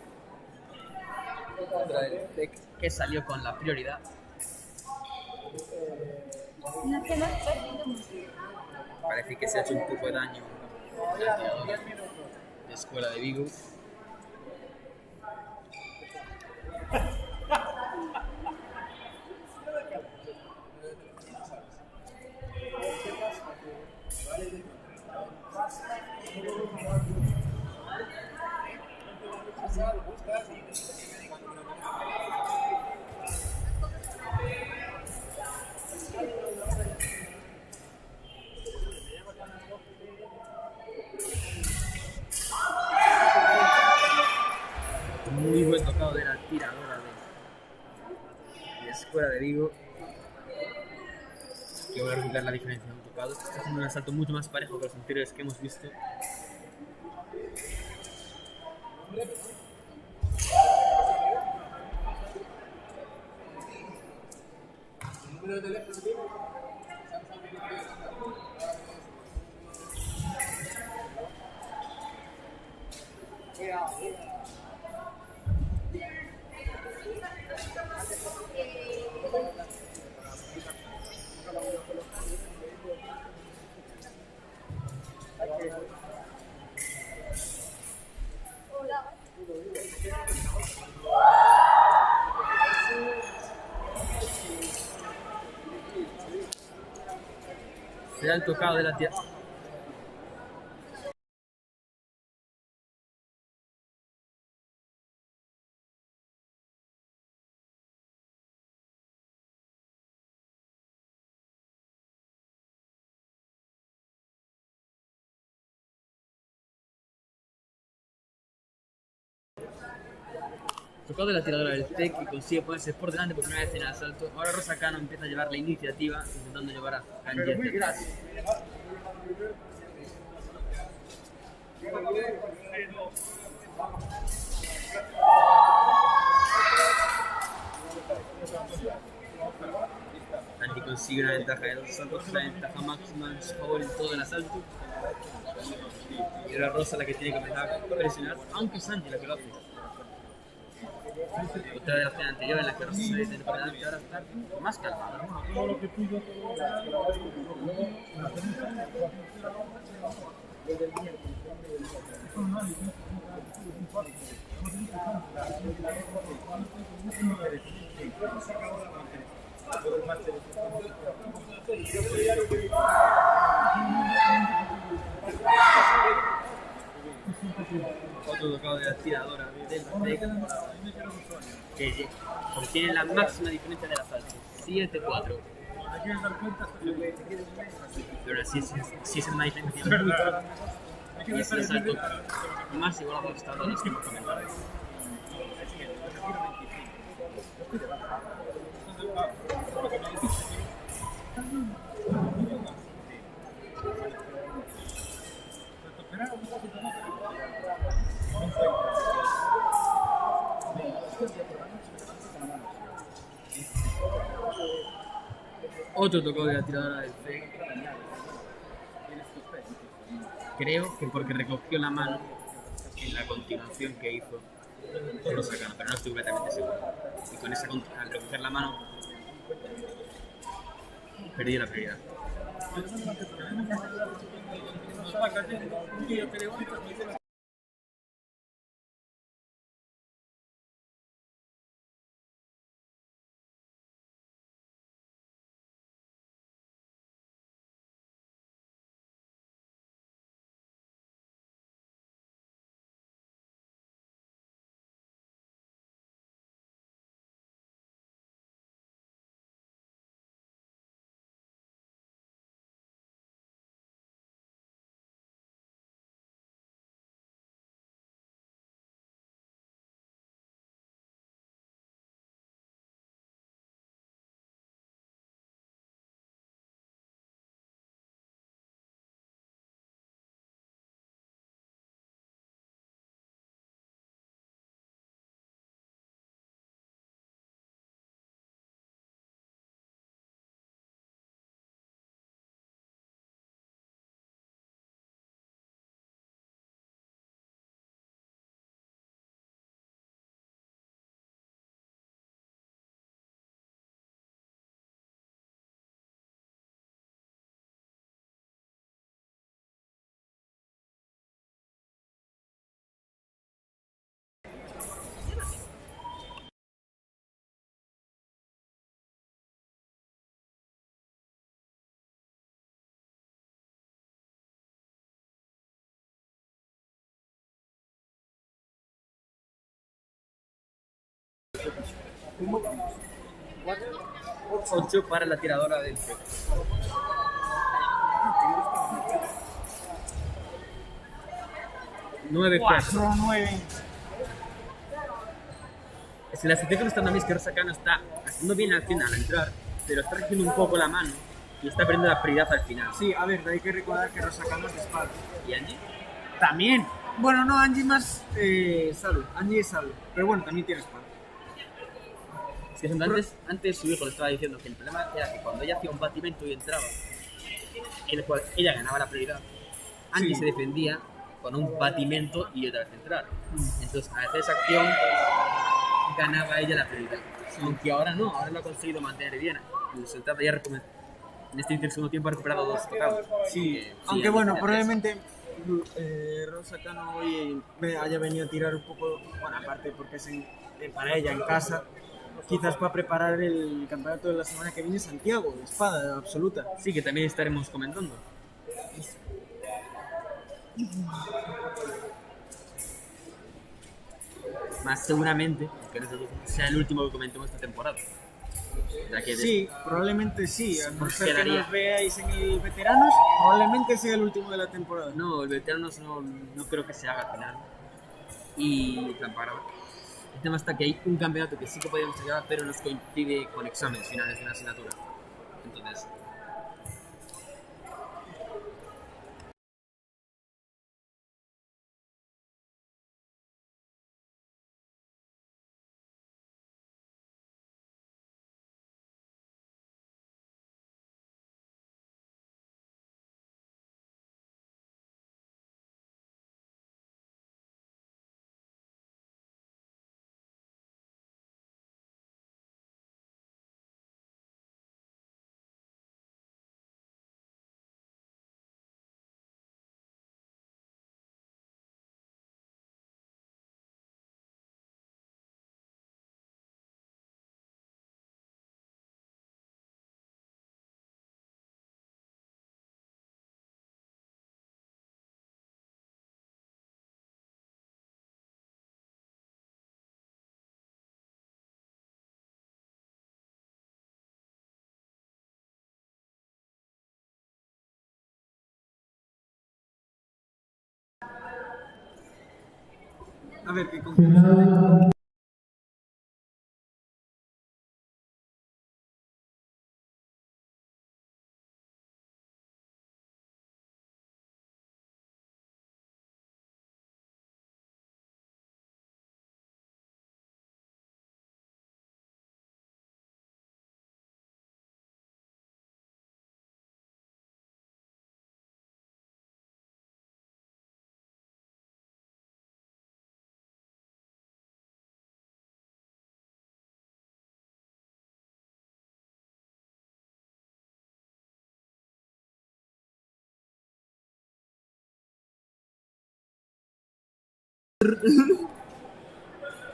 Otra del deck que salió con la prioridad. No te lo estoy viendo mucho. Parece que se ha hecho un poco de daño la tiradora de Escuela de Vigo. Muy buen tocado de la tiradora de Escuela de Vigo. Que voy a recuperar la diferencia de un tocado. Está haciendo un asalto mucho más parejo que los anteriores que hemos visto. Será el tocado de la tiradora. Tocado de la tiradora del TEC y consigue ponerse por delante por primera vez en el asalto. Ahora Rosa Cano empieza a llevar la iniciativa, intentando llevar a Angie. Angie consigue una ventaja de 2 asaltos, la ventaja máxima en su favor en todo el asalto. Y ahora Rosa la que tiene que empezar a presionar, aunque es Angie la que lo hace. Otra de la escena anterior en la que Rosa se detiene por delante, ahora está más calmada. Otro tocado de la tiradora del TEC que obtiene la máxima diferencia del asalto, 7-4. Pero así es una diferencia muy clara. Y es el asalto más igualado que está en este momento. Otro tocado de la tiradora del TEC. Creo que porque recogió la mano en la continuación que hizo Rosa Cano, pero no estoy completamente seguro. Y con esa al recoger la mano perdí la prioridad. Ocho para la tiradora del TEC. Nueve 4-9. Es que la sensación que me está dando a mí es que Rosa Cano está haciendo bien la acción al entrar, pero está recogiendo un poco la mano y está perdiendo la prioridad al final. Sí, a ver, hay que recordar que Rosa Cano es de espada. ¿Y Angie? También. Bueno, no, Angie más salve. Angie es salve. Pero bueno, también tiene espada. Es que antes su hijo le estaba diciendo que el problema era que cuando ella hacía un batimento y entraba, en el cual ella ganaba la prioridad, Angie se defendía con un batimento y otra vez entrar. Entonces, al hacer esa acción, ganaba ella la prioridad. Aunque ahora no, ahora lo ha conseguido mantener bien. Se trata ya en este segundo tiempo ha recuperado 2 tocados. Sí, aunque bueno, probablemente Rosa Cano hoy haya venido a tirar un poco, bueno, aparte porque es para ella en casa, quizás para preparar el campeonato de la semana que viene Santiago, de espada absoluta. Sí, que también estaremos comentando. Más seguramente, que sea el último que comentemos esta temporada. Ya que sí, probablemente sí. A no ser que quedaría. nos veáis en el Veteranos, probablemente sea el último de la temporada. No, el Veteranos no creo que se haga al final. Y El tema está que hay un campeonato que sí que podíamos llevar, pero nos coincide con exámenes finales de una asignatura. Entonces, A ver, ¿qué Final.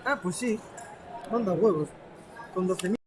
Ah, pues sí. Manda huevos. Con 12.000.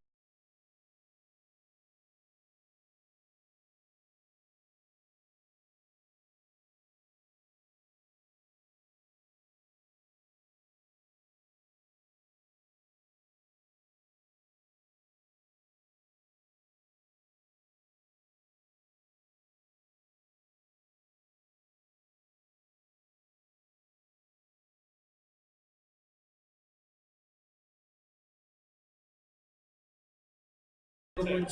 Como un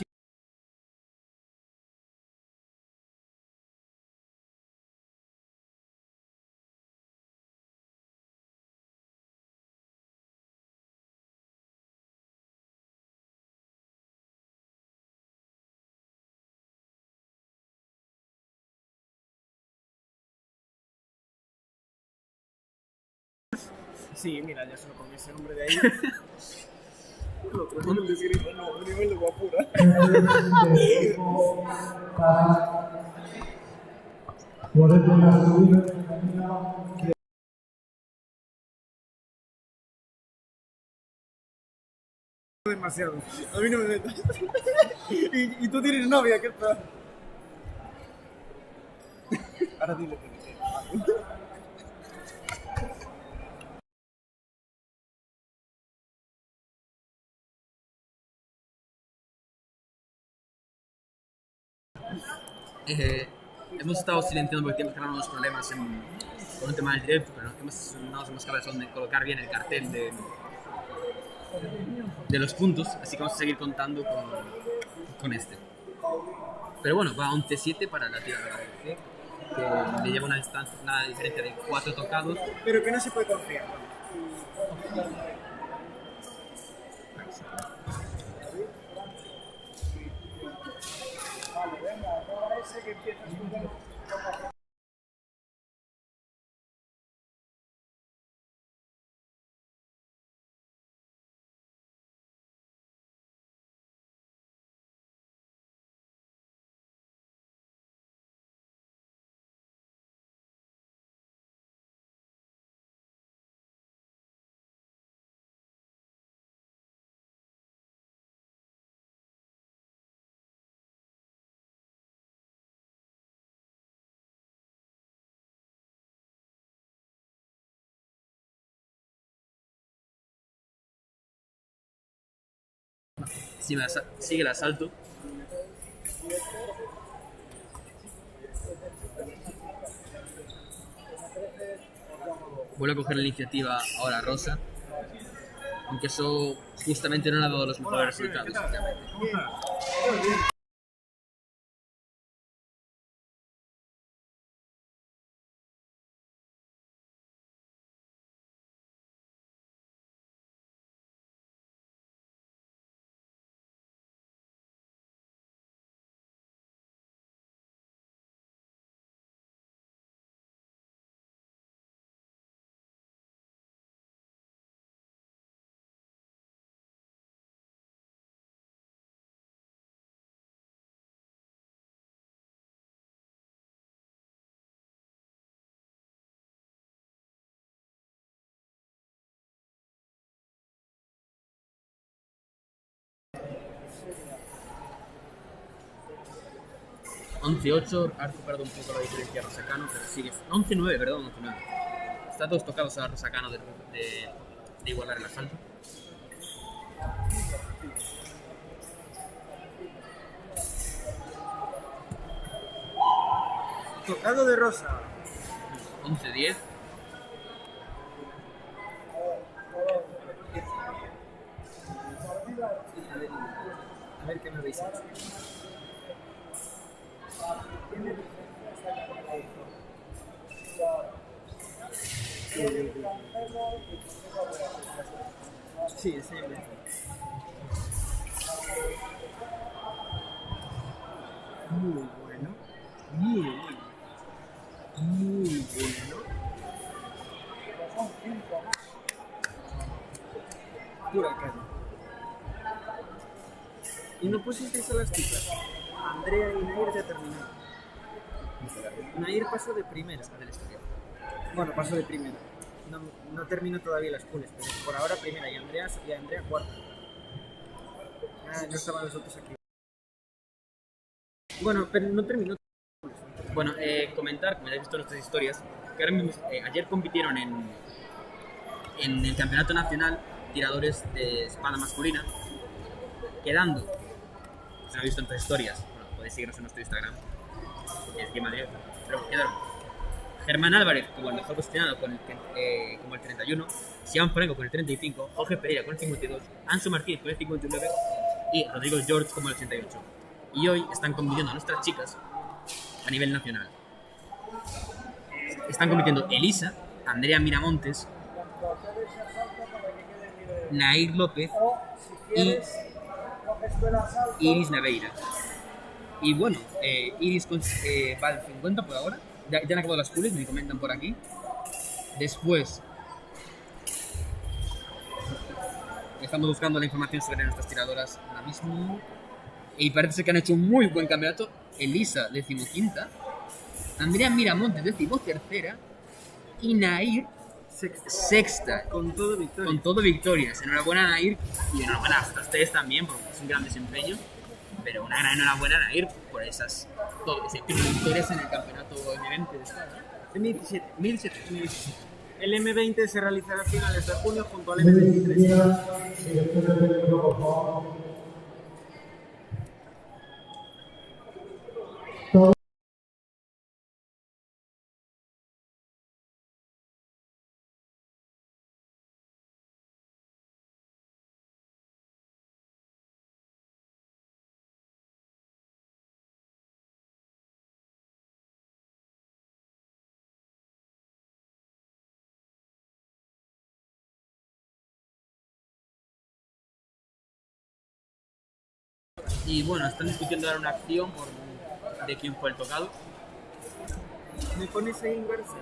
Sí, mira, ya solo con ese nombre de ahí. Un nivel de guapura. Demasiado. A mí no me metas. y tú tienes novia, ¿qué tal? Ahora dile que me quieres. hemos estado silenciando porque tenemos unos problemas con el tema del directo, pero no nos hemos acabado de colocar bien el cartel de los puntos, así que vamos a seguir contando con este. Pero bueno, va 11-7 para la tira de la DC, que le lleva una diferencia de 4 tocados. Pero que no se puede confiar. Vale, venga, ahora ese que empieza a Sigue el asalto. Vuelve a coger la iniciativa ahora Rosa. aunque eso justamente no le ha dado los mejores resultados. Obviamente. 11-8, ha recuperado un poco la diferencia Rosacano, pero sigue. 11-9, perdón, 11-9. Está todos tocados a Rosacano de igualar el asalto. Tocado de Rosa. 11-10. A ver qué me habéis hecho. Sí, sí. Muy bueno. Muy bueno. Muy bueno. Pura carne. ¿Y no pusisteis a las chicas? Andrea y Nair ya terminaron. Nair pasó de primera del estudio. Bueno, pasó de primera. No terminó todavía las pools, pero por ahora primera y Andrea cuarta. No estaban los otros aquí. Bueno, pero no terminó. Bueno, comentar, como ya habéis visto en nuestras historias, que ahora mismo, ayer compitieron en el campeonato nacional tiradores de espada masculina, quedando, si no habéis visto en nuestras historias, bueno, podéis seguirnos en nuestro Instagram, es que Madrid, pero quedaron Germán Álvarez como el mejor posicionado como el 31, Sian Franco con el 35, Jorge Pereira con el 52, Ansu Martínez con el 59 y Rodrigo George como el 88. Y hoy están compitiendo a nuestras chicas a nivel nacional. Están compitiendo Elisa, Andrea Miramontes, Nair López y Iris Naveira. Y bueno, Iris va al 50 por ahora. Ya han acabado las pools, me comentan por aquí. Después estamos buscando la información sobre nuestras tiradoras ahora mismo. Y parece que han hecho un muy buen campeonato. Elisa, 15ª. Andrea Miramontes, 13ª. Y Nair, sexta. Con todo victoria. Con todo victorias. Enhorabuena a Nair. Y enhorabuena a ustedes también, porque es un gran desempeño. Pero una gran enhorabuena a Nair por esas victorias en el campeonato M20 de espada. M17. El M20 se realizará a finales de junio junto al M23. Y bueno, están discutiendo dar una acción de quién fue el tocado. ¿Me pones ahí inversa?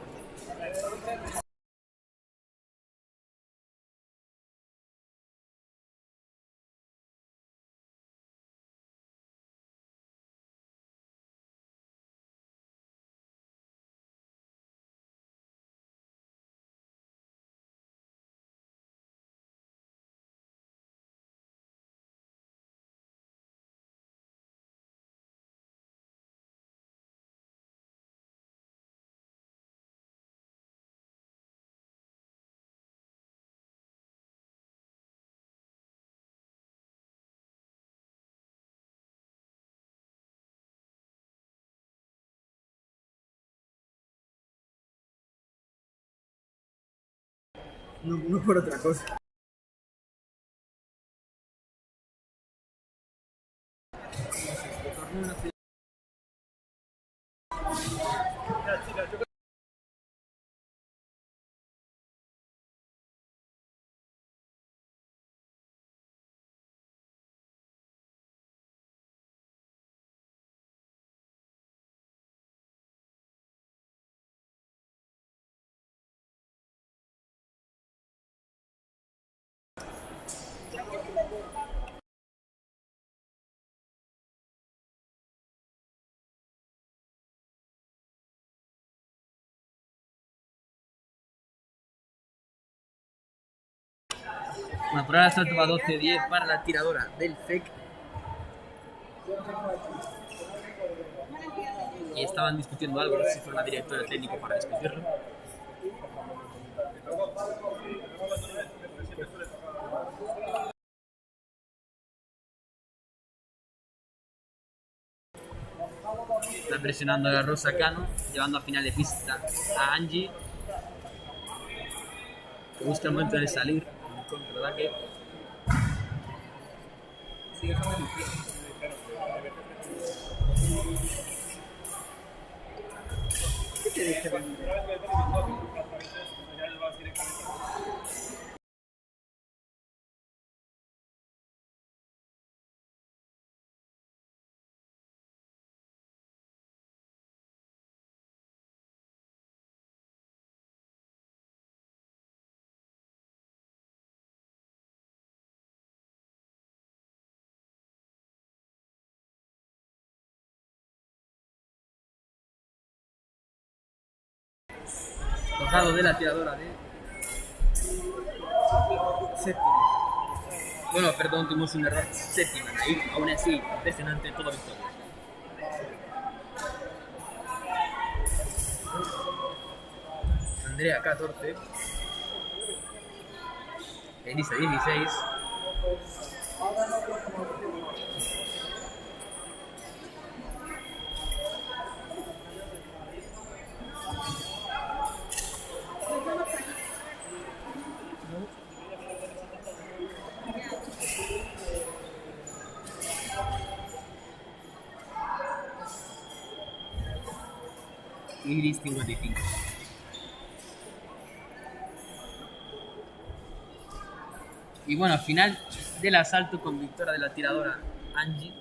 No por otra cosa. Bueno, por ahora el salto va 12-10 para la tiradora del FEC. Y estaban discutiendo algo, no sé si fue la directora técnico para discutirlo. Está presionando a la Rosa Cano, llevando a final de pista a Angie, que busca el momento de salir en el contraataque. ¿Qué te dije? Tocado de la tiradora de... Séptimo. Bueno, perdón, tuvimos un error. Séptima, ahí, aún así, impresionante, toda victoria. Andrea 14. Elisa 16. Iris 55. Y bueno, al final del asalto con victoria de la tiradora Angie.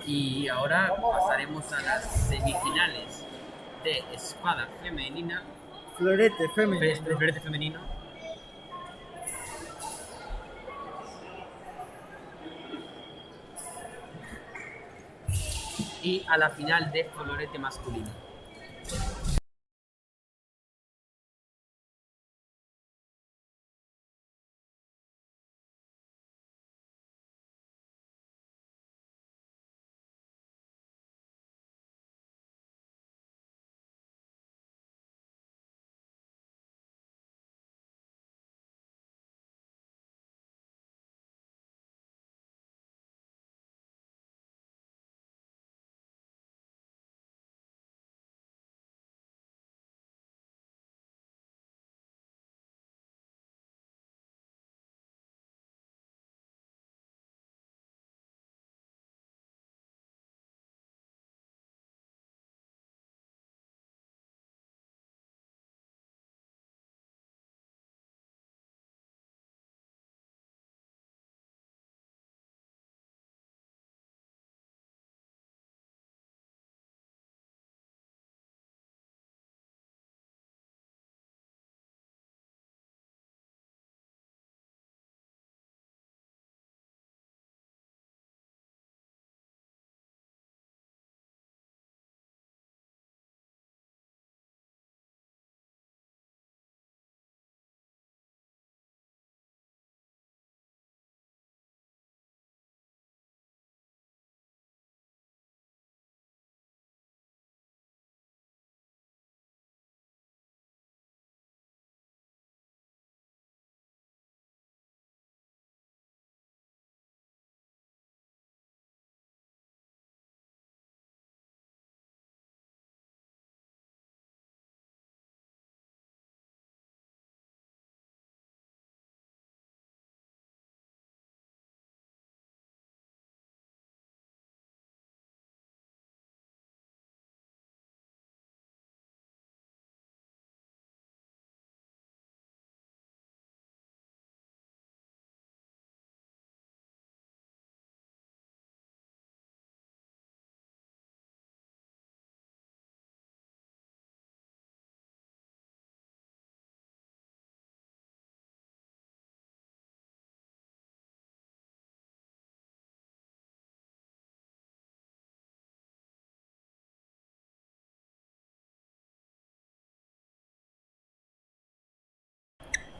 Y ahora pasaremos a las semifinales de espada femenina. Florete femenino. Florete femenino. Y a la final de florete masculino.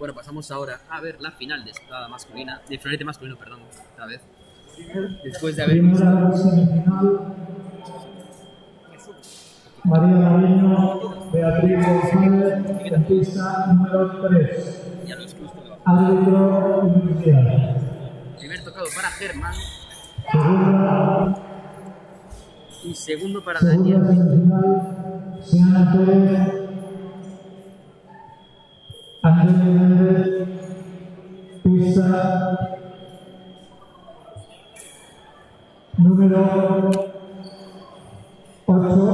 Bueno, pasamos ahora a ver la final de espada masculina, de florete masculino, perdón, otra vez. Después de haber visto Primera semifinal. María Mariño, Beatriz González, en pista número 3. ya los clustos de abajo. Árbitro inicial. Primer tocado para Germán Segunda, y segundo para segunda Daniel. semifinal. Siana Pérez, Antonio Méndez, pista número 8.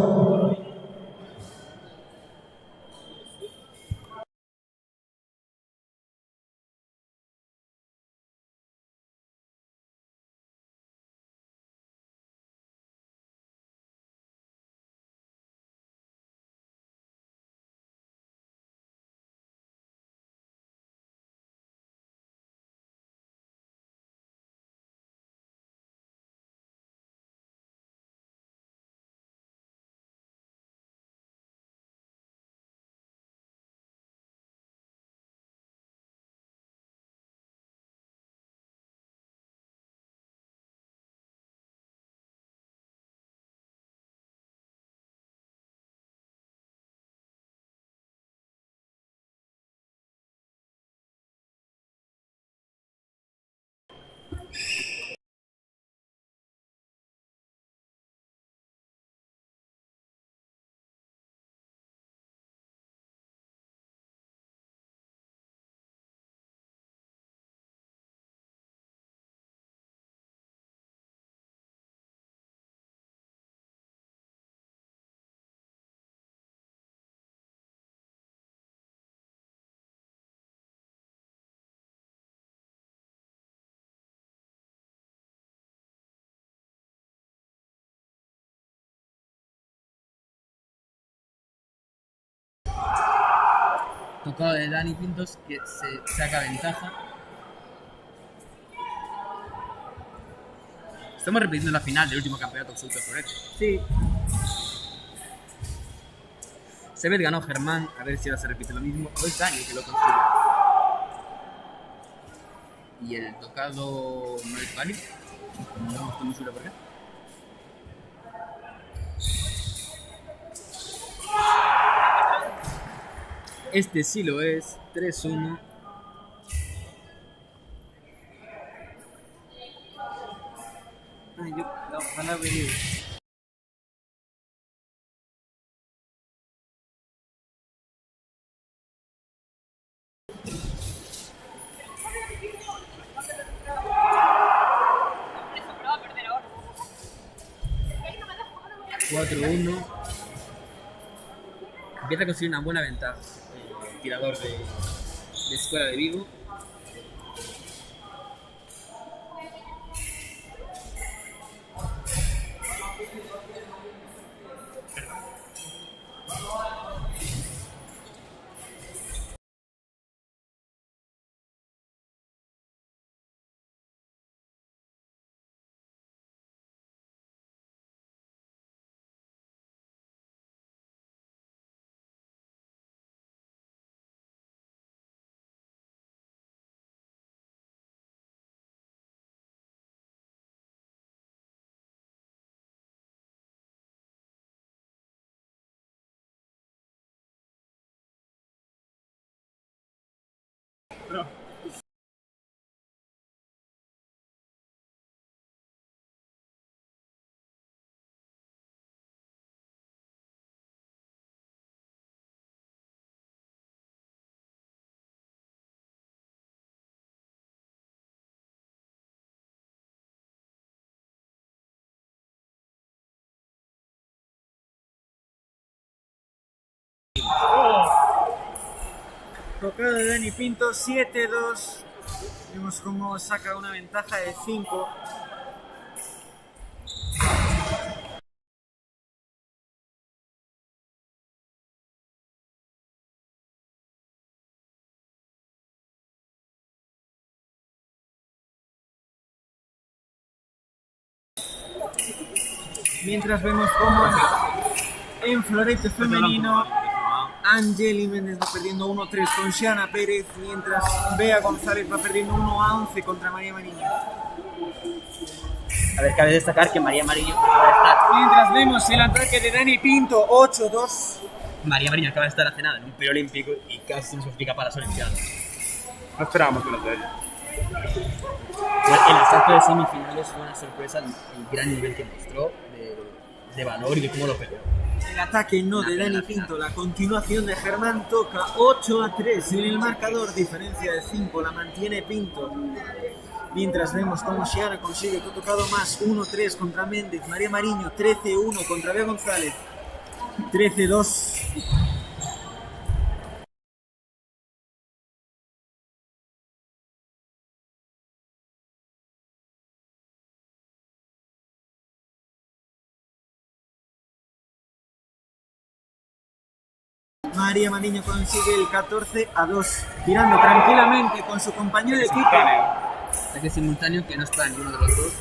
Tocado de Dani Pintos que se saca ventaja. Estamos repitiendo la final del último campeonato absoluto de florete. Sí. Sebet ganó Germán, a ver si ahora se repite lo mismo. O es Dani que lo consigue. Y el tocado no es válido. No estoy muy seguro por qué. Este sí lo es. 3-1. Ay, yo, ojalá venido. Cuatro 1. Empieza a conseguir una buena ventaja el tirador de Escuela de Vigo. Tocado de Dani Pinto, 7-2. Vemos cómo saca una ventaja de 5. Mientras vemos cómo en florete femenino Angeli Méndez va perdiendo 1-3 con Xiana Pérez, mientras Bea González va perdiendo 1-11 contra María Mariño. A ver, cabe destacar que María Mariño acaba de estar... Mientras vemos el ataque de Dani Pinto, 8-2. María Mariño acaba de estar hace nada en un preolímpico y casi se nos explica para las Olimpiadas. No esperábamos menos de ella. El asalto de semifinales fue una sorpresa, el gran nivel que mostró de valor y de cómo lo peleó. El ataque no de Dani Pinto, la continuación de Germán toca 8-3 en el marcador, diferencia de 5, la mantiene Pinto. Mientras vemos cómo Xiana consigue otro tocado más, 1-3 contra Méndez, María Mariño 13-1 contra Bea González, 13-2. María Mariño consigue el 14-2, tirando tranquilamente con su compañero de equipo. Ataque simultáneo que no está ninguno de los dos.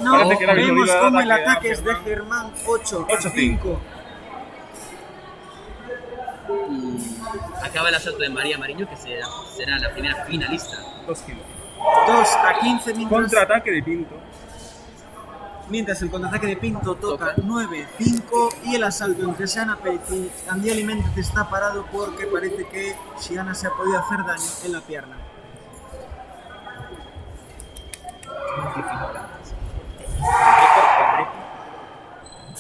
No, Parece que la vemos visualidad como de el ataque ataque es de Germán 8-5. Y acaba el asalto de María Mariño, que será la primera finalista. 2 kilos. 2-15 mientras, Contraataque de Pinto. mientras el contraataque de Pinto toca 9-5 y el asalto entre Xiana Pérez y Angeli Méndez está parado porque parece que Xiana se ha podido hacer daño en la pierna.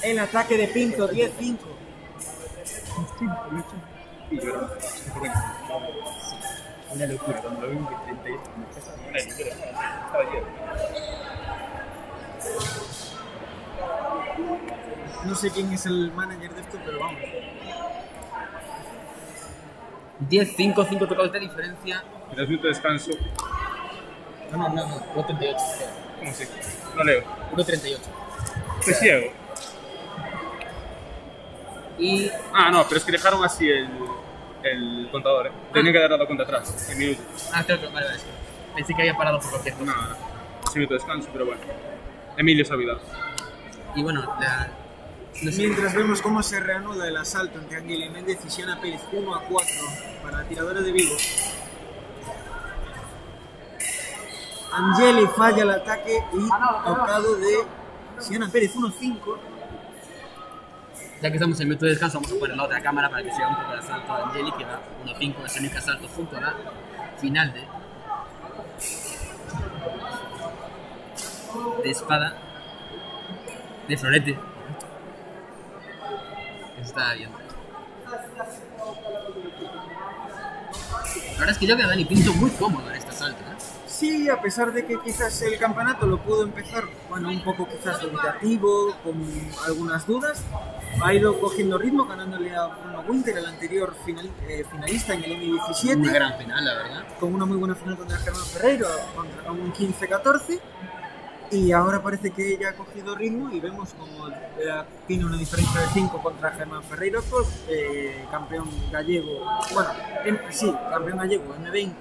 El ataque de Pinto 10-5. Una locura, cuando lo vi que 38 No sé quién es el manager de esto, pero vamos. 10-5, 5 tocados de diferencia. Y 2 minutos de descanso. No, 1.38. ¿Cómo se? No leo. 1.38. Estoy ciego. Y Ah, no, pero es que dejaron así el contador, ¿eh? Tenía que dar la cuenta atrás, en minutos. claro, vale. Pensé que había parado por cualquier cosa. No. 6 minutos de descanso, pero bueno. Emilio se ha olvidado. Y bueno, Mientras vemos cómo se reanuda el asalto entre Angeli Méndez y Xiana Pérez, 1-4 para la tiradora de Vigo. Angeli falla el ataque y tocado de Xiana Pérez, 1-5. ya que estamos en minuto de descanso, vamos a poner la otra cámara para que se vea un poco el asalto de Angeli, que va 1-5, es el único asalto junto a la final de espada de florete. Que se está viendo. La verdad es que yo veo a Dani Pinto muy cómodo en este asalto, ¿eh? Sí, a pesar de que quizás el campeonato lo pudo empezar, bueno, un poco quizás dubitativo, con algunas dudas, ha ido cogiendo ritmo, ganándole a Bruno Winter, el anterior finalista en el M17. Una gran final, la verdad. Con una muy buena final contra Germán Ferreiro, contra un 15-14. Y ahora parece que ella ha cogido ritmo y vemos como tiene una diferencia de 5 contra Germán Ferreiro, pues, campeón gallego, bueno, campeón gallego, M20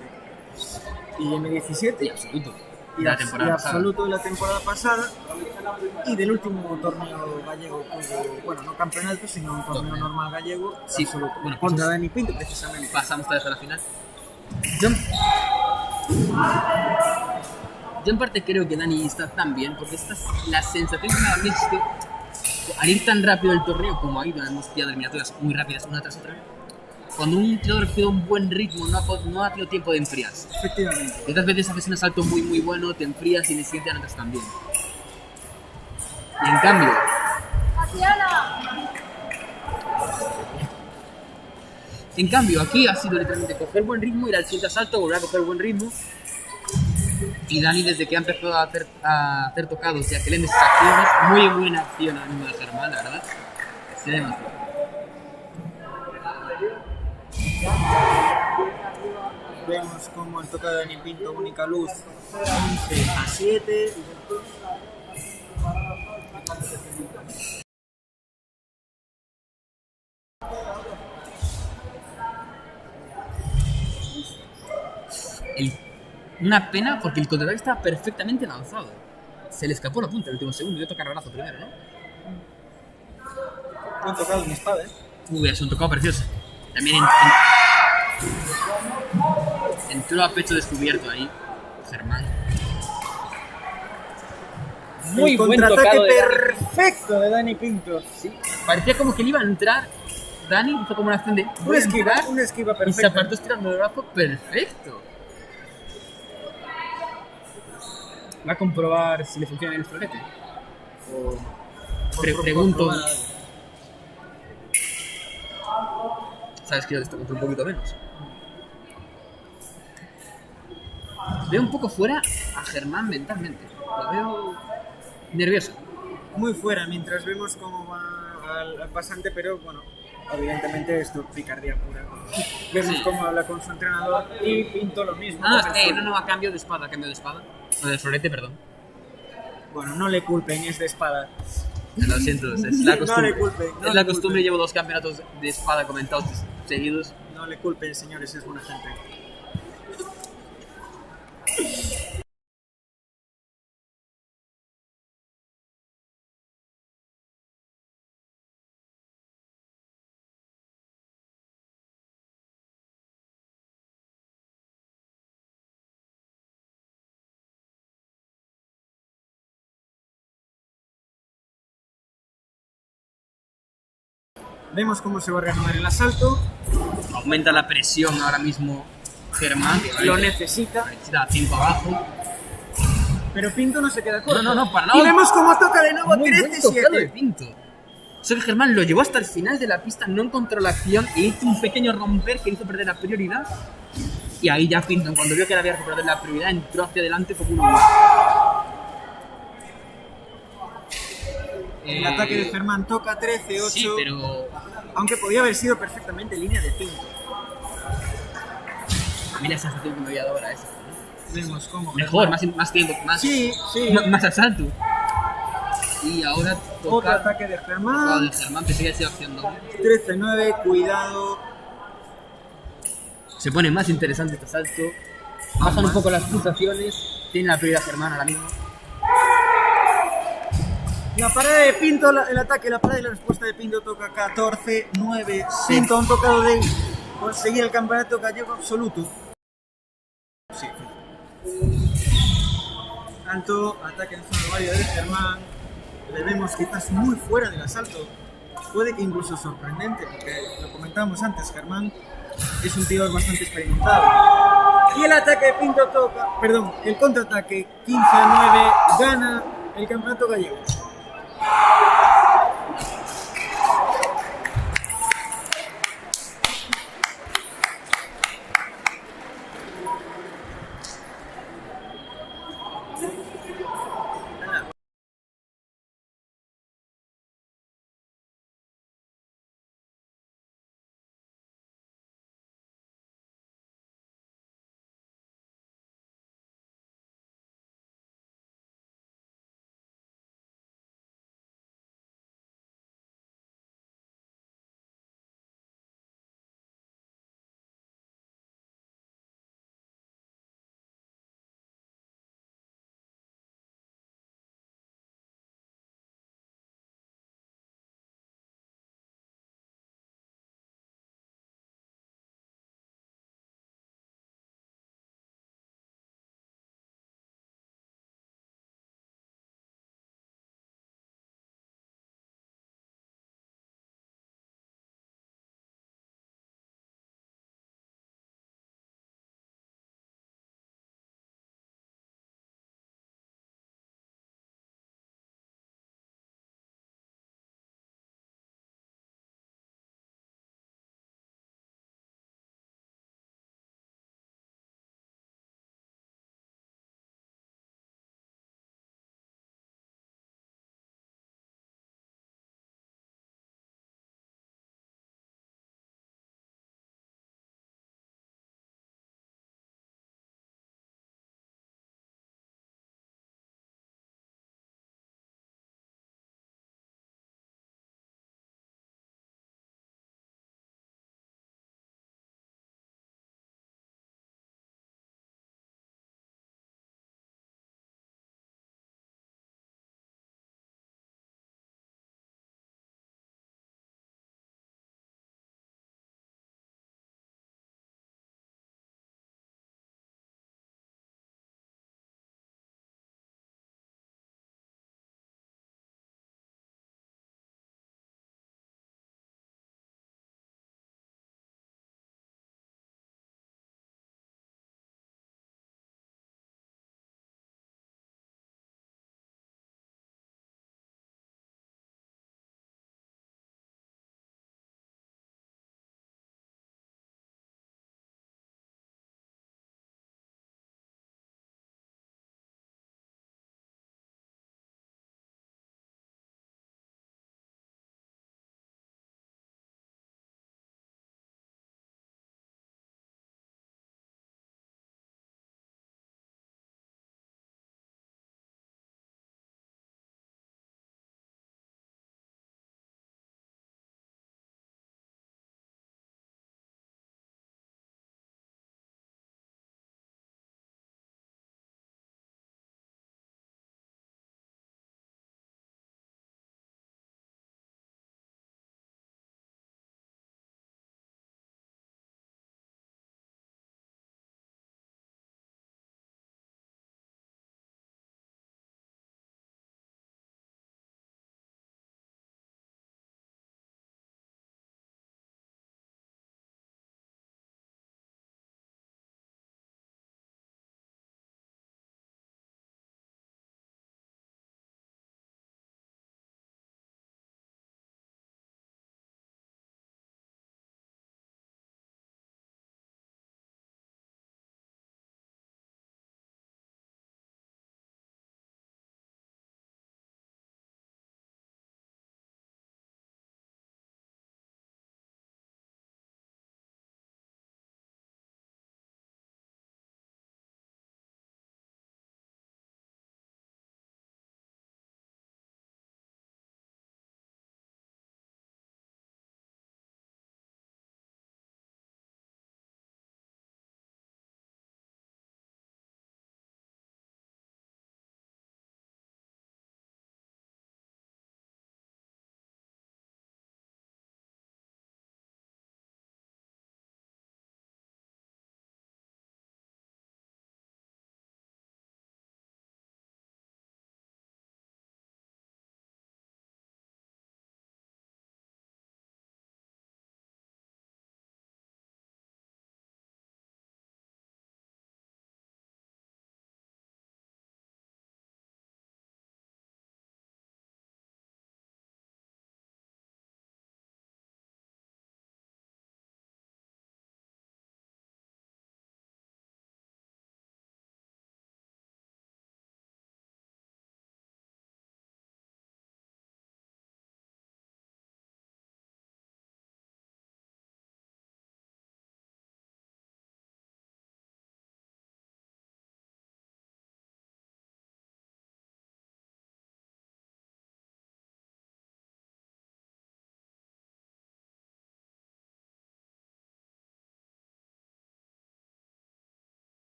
y M17. Y absoluto. Y La temporada pasada. absoluto de la temporada pasada y del último torneo gallego, bueno, no campeonato, sino un torneo normal gallego, Sí, absoluto, bueno, contra pues, Dani Pinto precisamente. Pasamos otra vez a la final. Yo en parte creo que Dani está tan bien, porque la sensación que me da a mí es que al ir tan rápido el torneo como ha ido, hemos tirado eliminatorias muy rápidas una tras otra, cuando un tirador pide un buen ritmo no ha tenido tiempo de enfriarse. Efectivamente. Y otras veces haces un asalto muy muy bueno, te enfrías y en el siguiente anotas también. Y en cambio aquí ha sido literalmente coger buen ritmo, ir al siguiente asalto, volver a coger buen ritmo. Y Dani, desde que ha empezado a hacer tocados y a que le den esas acciones, muy buena acción al mismo de Germán, la verdad. Se ve más bien. Vemos como el toque de Dani Pinto, única luz, 11-7. Una pena porque el contraataque estaba perfectamente lanzado. Se le escapó la punta en el último segundo y dio carrerazo primero, ¿no? Buen tocado en espada, Es un tocado precioso. También entró a pecho descubierto ahí, Germán. Muy El buen contraataque tocado de Dani. perfecto de Dani Pinto. Sí, parecía como que él iba a entrar. Dani hizo como una acción de voy a entrar, Una esquiva y se perfecta. apartó estirando el brazo perfecto. Va a comprobar si le funciona el florete. Pregunto. Sabes que yo le toco un poquito menos. Veo un poco fuera a Germán mentalmente. Lo veo nervioso. Muy fuera, mientras vemos cómo va al pasante, pero bueno, evidentemente esto es picardía pura. Vemos Sí. cómo habla con su entrenador y Pinto lo mismo. No, con el suyo. no, a cambio de espada, O de florete, perdón. Bueno, no le culpen, es de espada. Lo siento, es la costumbre. No le culpen. Es la costumbre, llevo 2 campeonatos de espada comentados seguidos. No le culpen, señores, es buena gente. Vemos cómo se va a reanudar el asalto. Aumenta la presión ahora mismo Germán. Lo necesita, Necesita 5 abajo. pero Pinto no se queda corto. No, para nada. Y vemos cómo toca de nuevo Muy buen tocado de 13-7. Pinto. Solo que Germán lo llevó hasta el final de la pista, no encontró la acción e hizo un pequeño romper que hizo perder la prioridad. Y ahí ya Pinto, cuando vio que le había hecho perder la prioridad, entró hacia adelante como uno más. El ataque de Germán toca 13-8. Sí, pero Aunque podía haber sido perfectamente línea de Pinto. a mí la sensación que me había dado era esa. Vemos cómo. Mejor, más tiempo, Sí. más asalto. Y ahora Otro toca ataque de tocado Germán. de Germán, que sigue siendo acción doble. 13-9, cuidado. Se pone más interesante este asalto. Bajan un poco las pulsaciones. Tiene la prioridad Germán ahora mismo. La parada de Pinto, el ataque, la parada y la respuesta de Pinto toca 14-9. Pinto ha un tocado de conseguir el campeonato gallego absoluto. Sí. Alto, ataque en zona horaria de Germán. Le vemos quizás muy fuera del asalto. Puede que incluso sorprendente, porque lo comentábamos antes, Germán es un tío bastante experimentado. Y el ataque de Pinto toca, perdón, el contraataque 15-9 gana el campeonato gallego.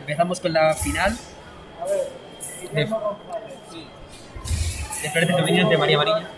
Empezamos con la final de Florete Femenino entre María Mariño.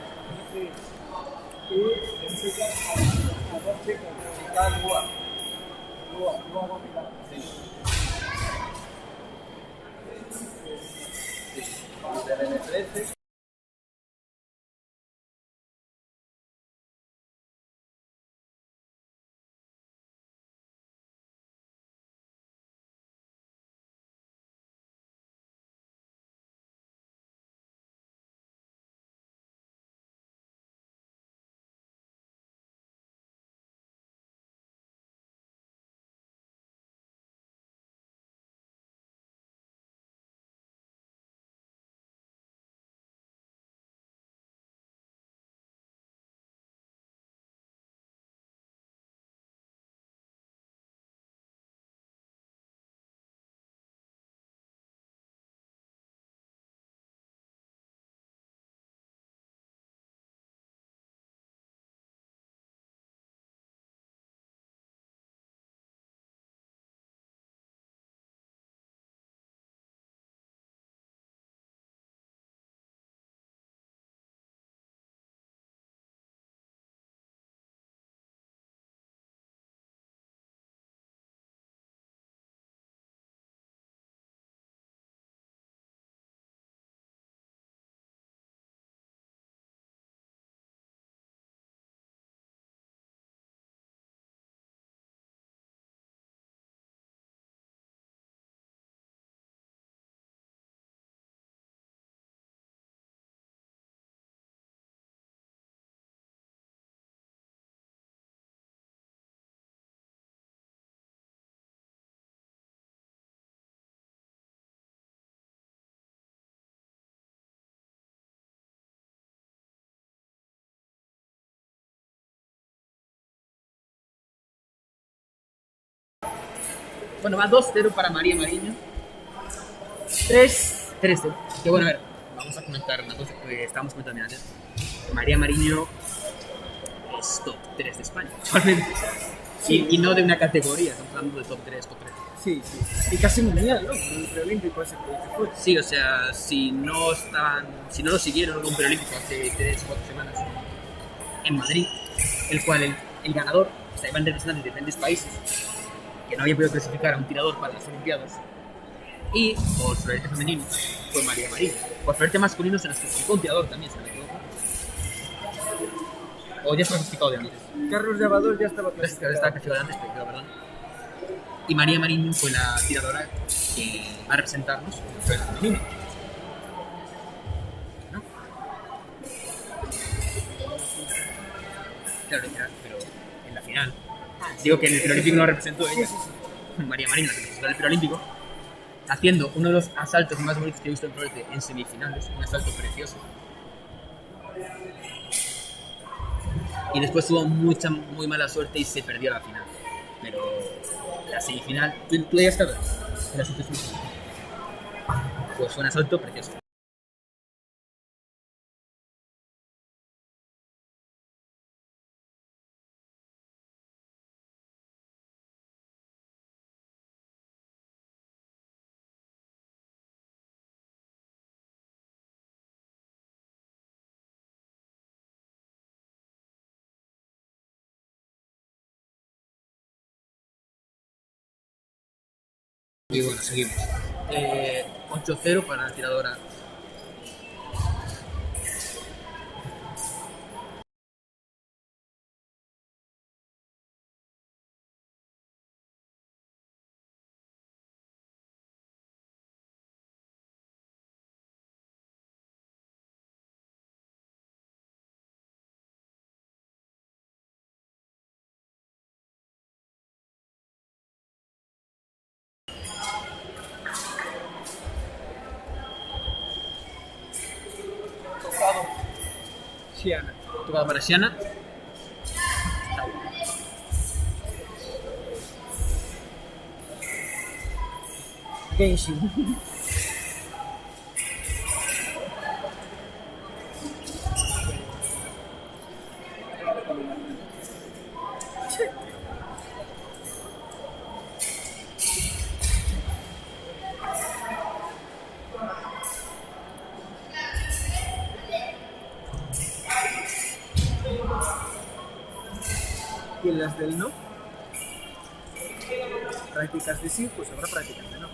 Bueno, va 2-0 para María Mariño. 3-0. Que bueno, a ver, vamos a comentar una cosa que estábamos comentando antes. María Mariño es top 3 de España, actualmente. Y no de una categoría, estamos hablando de top 3, top 3. Sí, sí. Y casi mundial, ¿no? El preolímpico ese que fue. Sí, o sea, si no lo siguieron con un preolímpico hace 3 o 4 semanas en Madrid, el cual el ganador, o sea, iban representantes de diferentes países que no había podido clasificar a un tirador para las Olimpiadas, y por florete femenino fue María Mariño. Por florete masculino se nos clasificó un tirador también, si no me equivoco. O ya estaba clasificado de antes. Carlos Llavador ya estaba Estaba clasificado de antes, pero perdón. Y María Mariño fue la tiradora que va a representarnos en el florete femenino. ¿No? Claro, pero en la final. Digo que en el preolímpico no representó ella. María Mariño representó el preolímpico, haciendo uno de los asaltos más bonitos que he visto en florete en semifinales, un asalto precioso. Y después tuvo muy mala suerte y se perdió la final. Pero la semifinal, ¿tú ya estabas? En la semifinal. Pues fue un asalto precioso. Y bueno, seguimos. 8-0 para la tiradora. Xiana. Tocado para Xiana. Genshin. y en las del no. Prácticas de sí, pues habrá prácticas de no.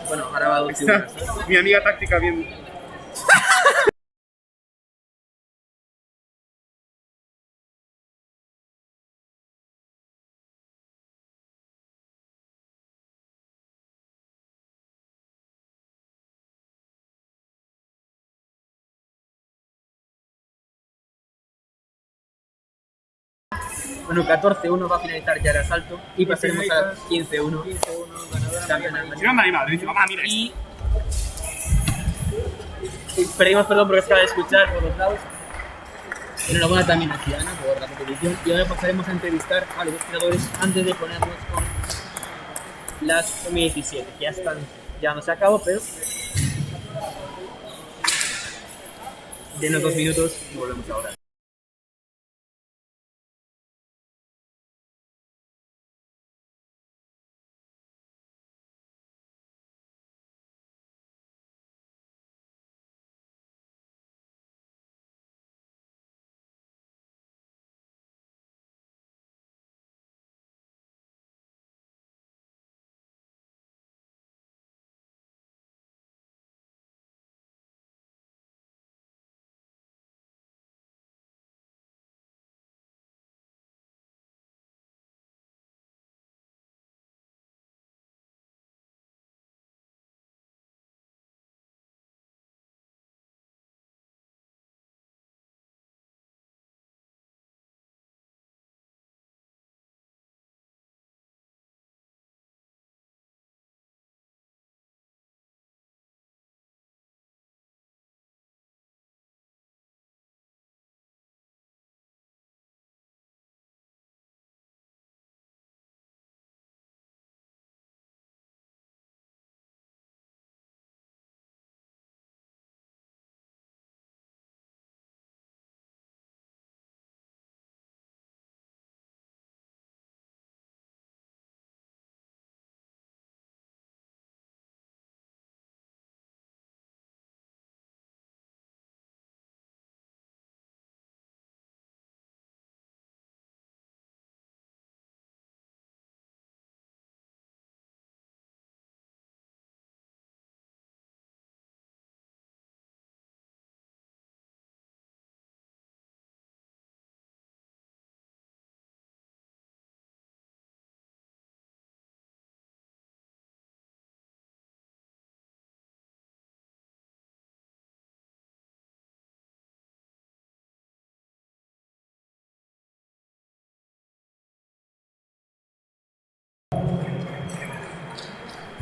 Bueno, ahora va 2-1. Mi amiga táctica bien. Bueno, 14-1 va a finalizar ya el asalto y pasaremos a 15-1. 15-1 ganador. Si no me anima, dice, mamá, mira. Y pedimos perdón porque acaba de escuchar por los lados. Enhorabuena también a Ciudadana por la competición. Y ahora pasaremos a entrevistar a los tiradores antes de ponernos con las M17, que ya están llevándose a cabo, pero denos 2 minutos y volvemos ahora.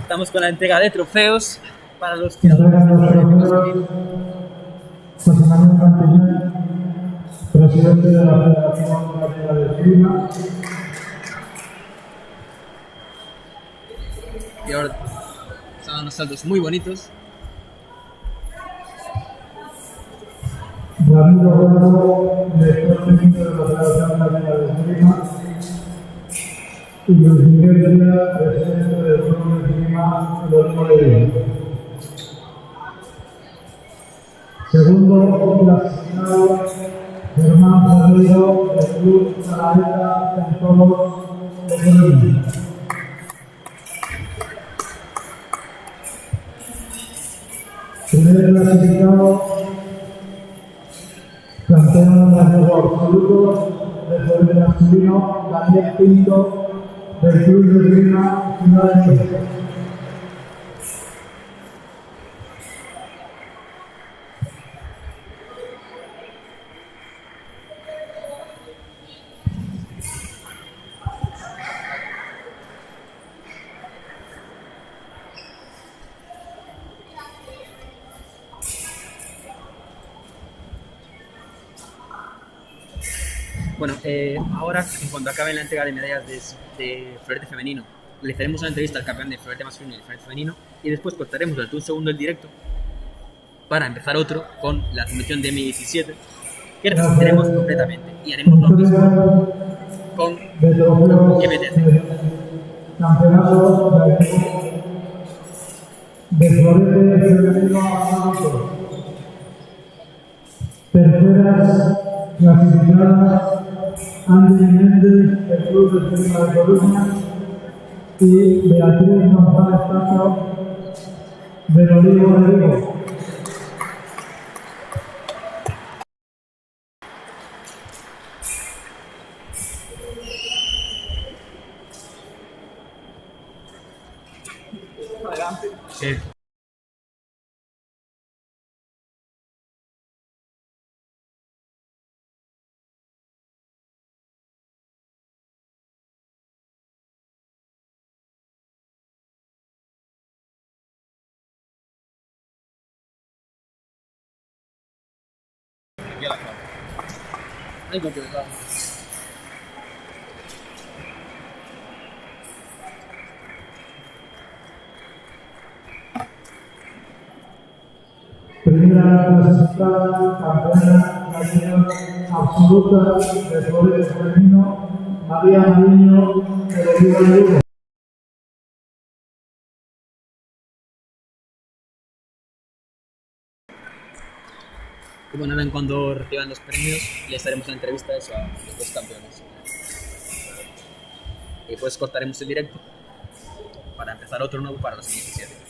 Estamos con la entrega de trofeos para los tiradores de Ferrol. José Manuel Cantillán, presidente de la Federación Gallega de Esgrima. Y ahora están unos saltos muy bonitos. Ramiro Gómez, director técnico de la Federación Gallega de Esgrima. Y Luis Miguel Díaz, presidente del Club de Esgrima del Morelia. Segundo clasificado, Germán Ferreiro, del Club Zaraeta Centro de Morelia. Primer clasificado, ganador absoluto del torneo masculino, Daniel Pinto, del Club de Esgrima Ciudad de México. Bueno, ahora, en cuanto acabe la entrega de medallas de florete femenino, le haremos una entrevista al campeón de florete masculino y de florete femenino y después cortaremos durante un segundo el directo para empezar otro con la fundación de M17 que repasaremos completamente y haremos lo mismo con MTC. Campeonato de florete femenino adulto. Terceras clasificadas Andy Méndez del Club de Esgrima de Coruña y Beatriz González Tazo del Olivo de Vigo. Primera clasificada, campeona nacional absoluta de florete femenino, María Mariño del Olivo de Vigo. Y bueno, ahora en cuanto reciban los premios, les haremos una entrevista a los dos campeones. Y después cortaremos el directo para empezar otro nuevo para los 17.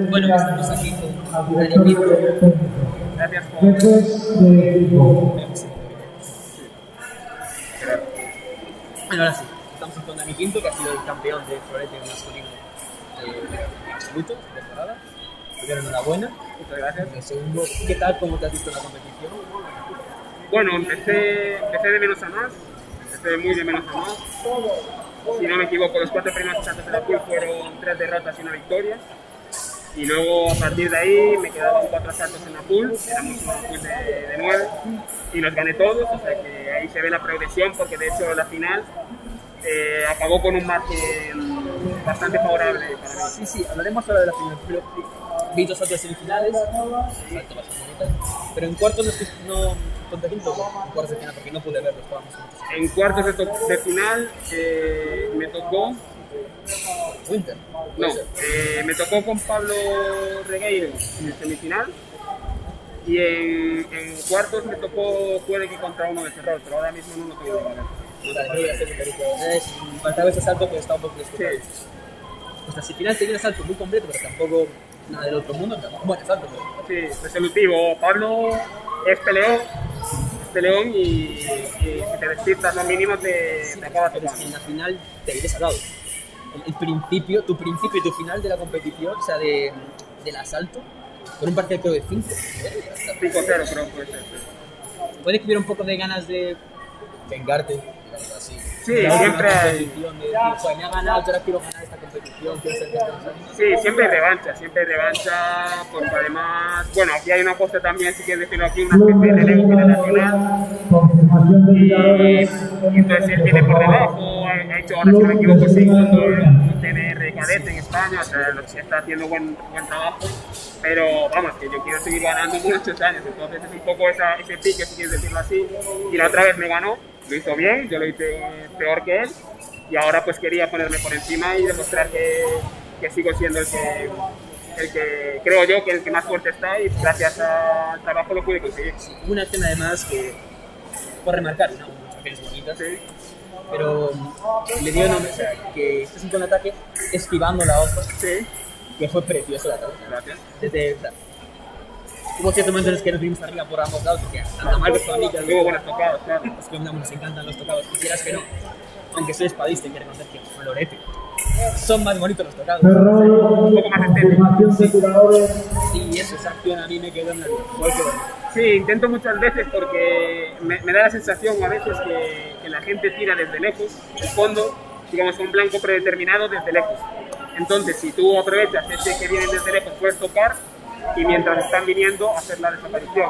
Bueno, estamos aquí con Dani Pinto. Gracias por... Jefes de equipo. Bueno, ahora sí, estamos con Dani Pinto, que ha sido el campeón de florete masculino absoluto de temporada. Primero, enhorabuena. Muchas gracias. El segundo, ¿qué tal? ¿Cómo te has visto en la competición? Bueno, empecé de menos a más, empecé muy de menos a más. Si no me equivoco, los 4 primeros saltos de la pool fueron 3 derrotas y 1 victoria. Y luego, a partir de ahí, me quedaban 4 saltos en la pool, éramos una pool de 9, y los gané todos, o sea que ahí se ve la progresión, porque de hecho la final acabó con un margen bastante favorable para mí. Sí, sí, hablaremos ahora de la final, pero vi 2 otras semifinales, salto bastante bonitas, pero en cuartos no contra quién tocó, en cuartos de final, porque no pude verlo, estábamos juntos. En cuartos de final me tocó Winter. No, me tocó con Pablo Regueiro en el semifinal. Y en cuartos me tocó, puede que contra uno de Ferrol, pero ahora mismo no lo tengo que ver. Faltaba ese salto que está un poco Sí, Hasta si al final tenía un salto muy completo, pero tampoco nada del otro mundo, pero un buen salto. sí, resolutivo. Pablo es peleón y si te despistas lo mínimo te acabas Pero es que tocando. en la final te iré sacado. El principio y tu final de la competición, o sea, del asalto, con un partido creo de 5. 5-0 creo que puede ser. Sí. Puede que hubiera un poco de ganas de vengarte, digamos así. Sí, De la siempre última hay. competición, de decir, joder, me ha ganado, yo ahora quiero ganar esta competición, quiero ser campeón. Sí, siempre hay revancha, porque además, bueno, aquí hay una cosa también, si quieres decirlo aquí, una especie de relevo internacional. Confirmación de Y tiradores. entonces él viene por debajo, ha hecho ahora, si no me equivoco, segundo en TNR cadete en España, o sea, lo que está haciendo buen trabajo. Pero vamos, que yo quiero seguir ganando muchos años, entonces es un poco ese pique, si quieres decirlo así. Y la otra vez me ganó, lo hizo bien, yo lo hice peor que él. Y ahora pues quería ponerme por encima y demostrar que sigo siendo el que creo yo que el que más fuerte está, y gracias al trabajo lo pude conseguir. Hubo una escena además que, por remarcar, ¿no? Muchas veces bonitas, Sí. pero le dio nombre, o sea, que este es un contraataque esquivando la hoja, Sí, que fue precioso la ataque. gracias. Desde, o sea, hubo ciertos momentos en los que nos vimos arriba por ambos lados, porque tanto Marcos como a mí, que Tuvo buenos tocados, claro. es que nos encantan los tocados, quisieras que no, aunque soy espadista y quiero reconocer que florete, son más bonitos los tocados. Ferrol, Un poco más estético. confirmación de tiradores. Sí, eso, esa acción a mí me quedó en la vida. Fue que bueno. Sí, intento muchas veces porque me da la sensación a veces que la gente tira desde lejos, el fondo, digamos, un blanco predeterminado desde lejos. Entonces, si tú aprovechas ese que viene desde lejos, puedes tocar y mientras están viniendo, hacer la desaparición.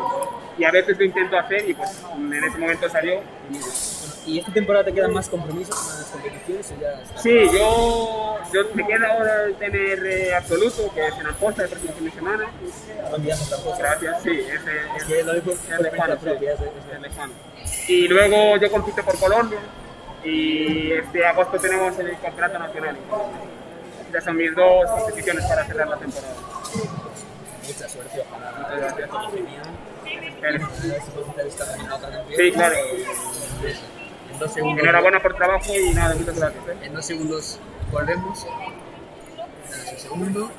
Y a veces lo intento hacer y pues en ese momento salió. ¿Y esta temporada te quedan más compromisos, más competiciones o ya está? Sí, yo me queda ahora el TNR absoluto, que es en Amposta el próximo fin de semana. No olvidas otra cosa. Gracias, sí, Es que lo digo es por lejano, experiencia propia, sí, es es lejano. Y luego yo compito por Colombia y este agosto tenemos el campeonato nacional. Ya son mis 2 competiciones para cerrar la temporada. mucha suerte, ojalá. Muchas gracias. Todo genial. Sí, claro. En 2 segundos. Enhorabuena por trabajo y nada, muchas gracias. En 2 segundos volvemos. Danos un segundo.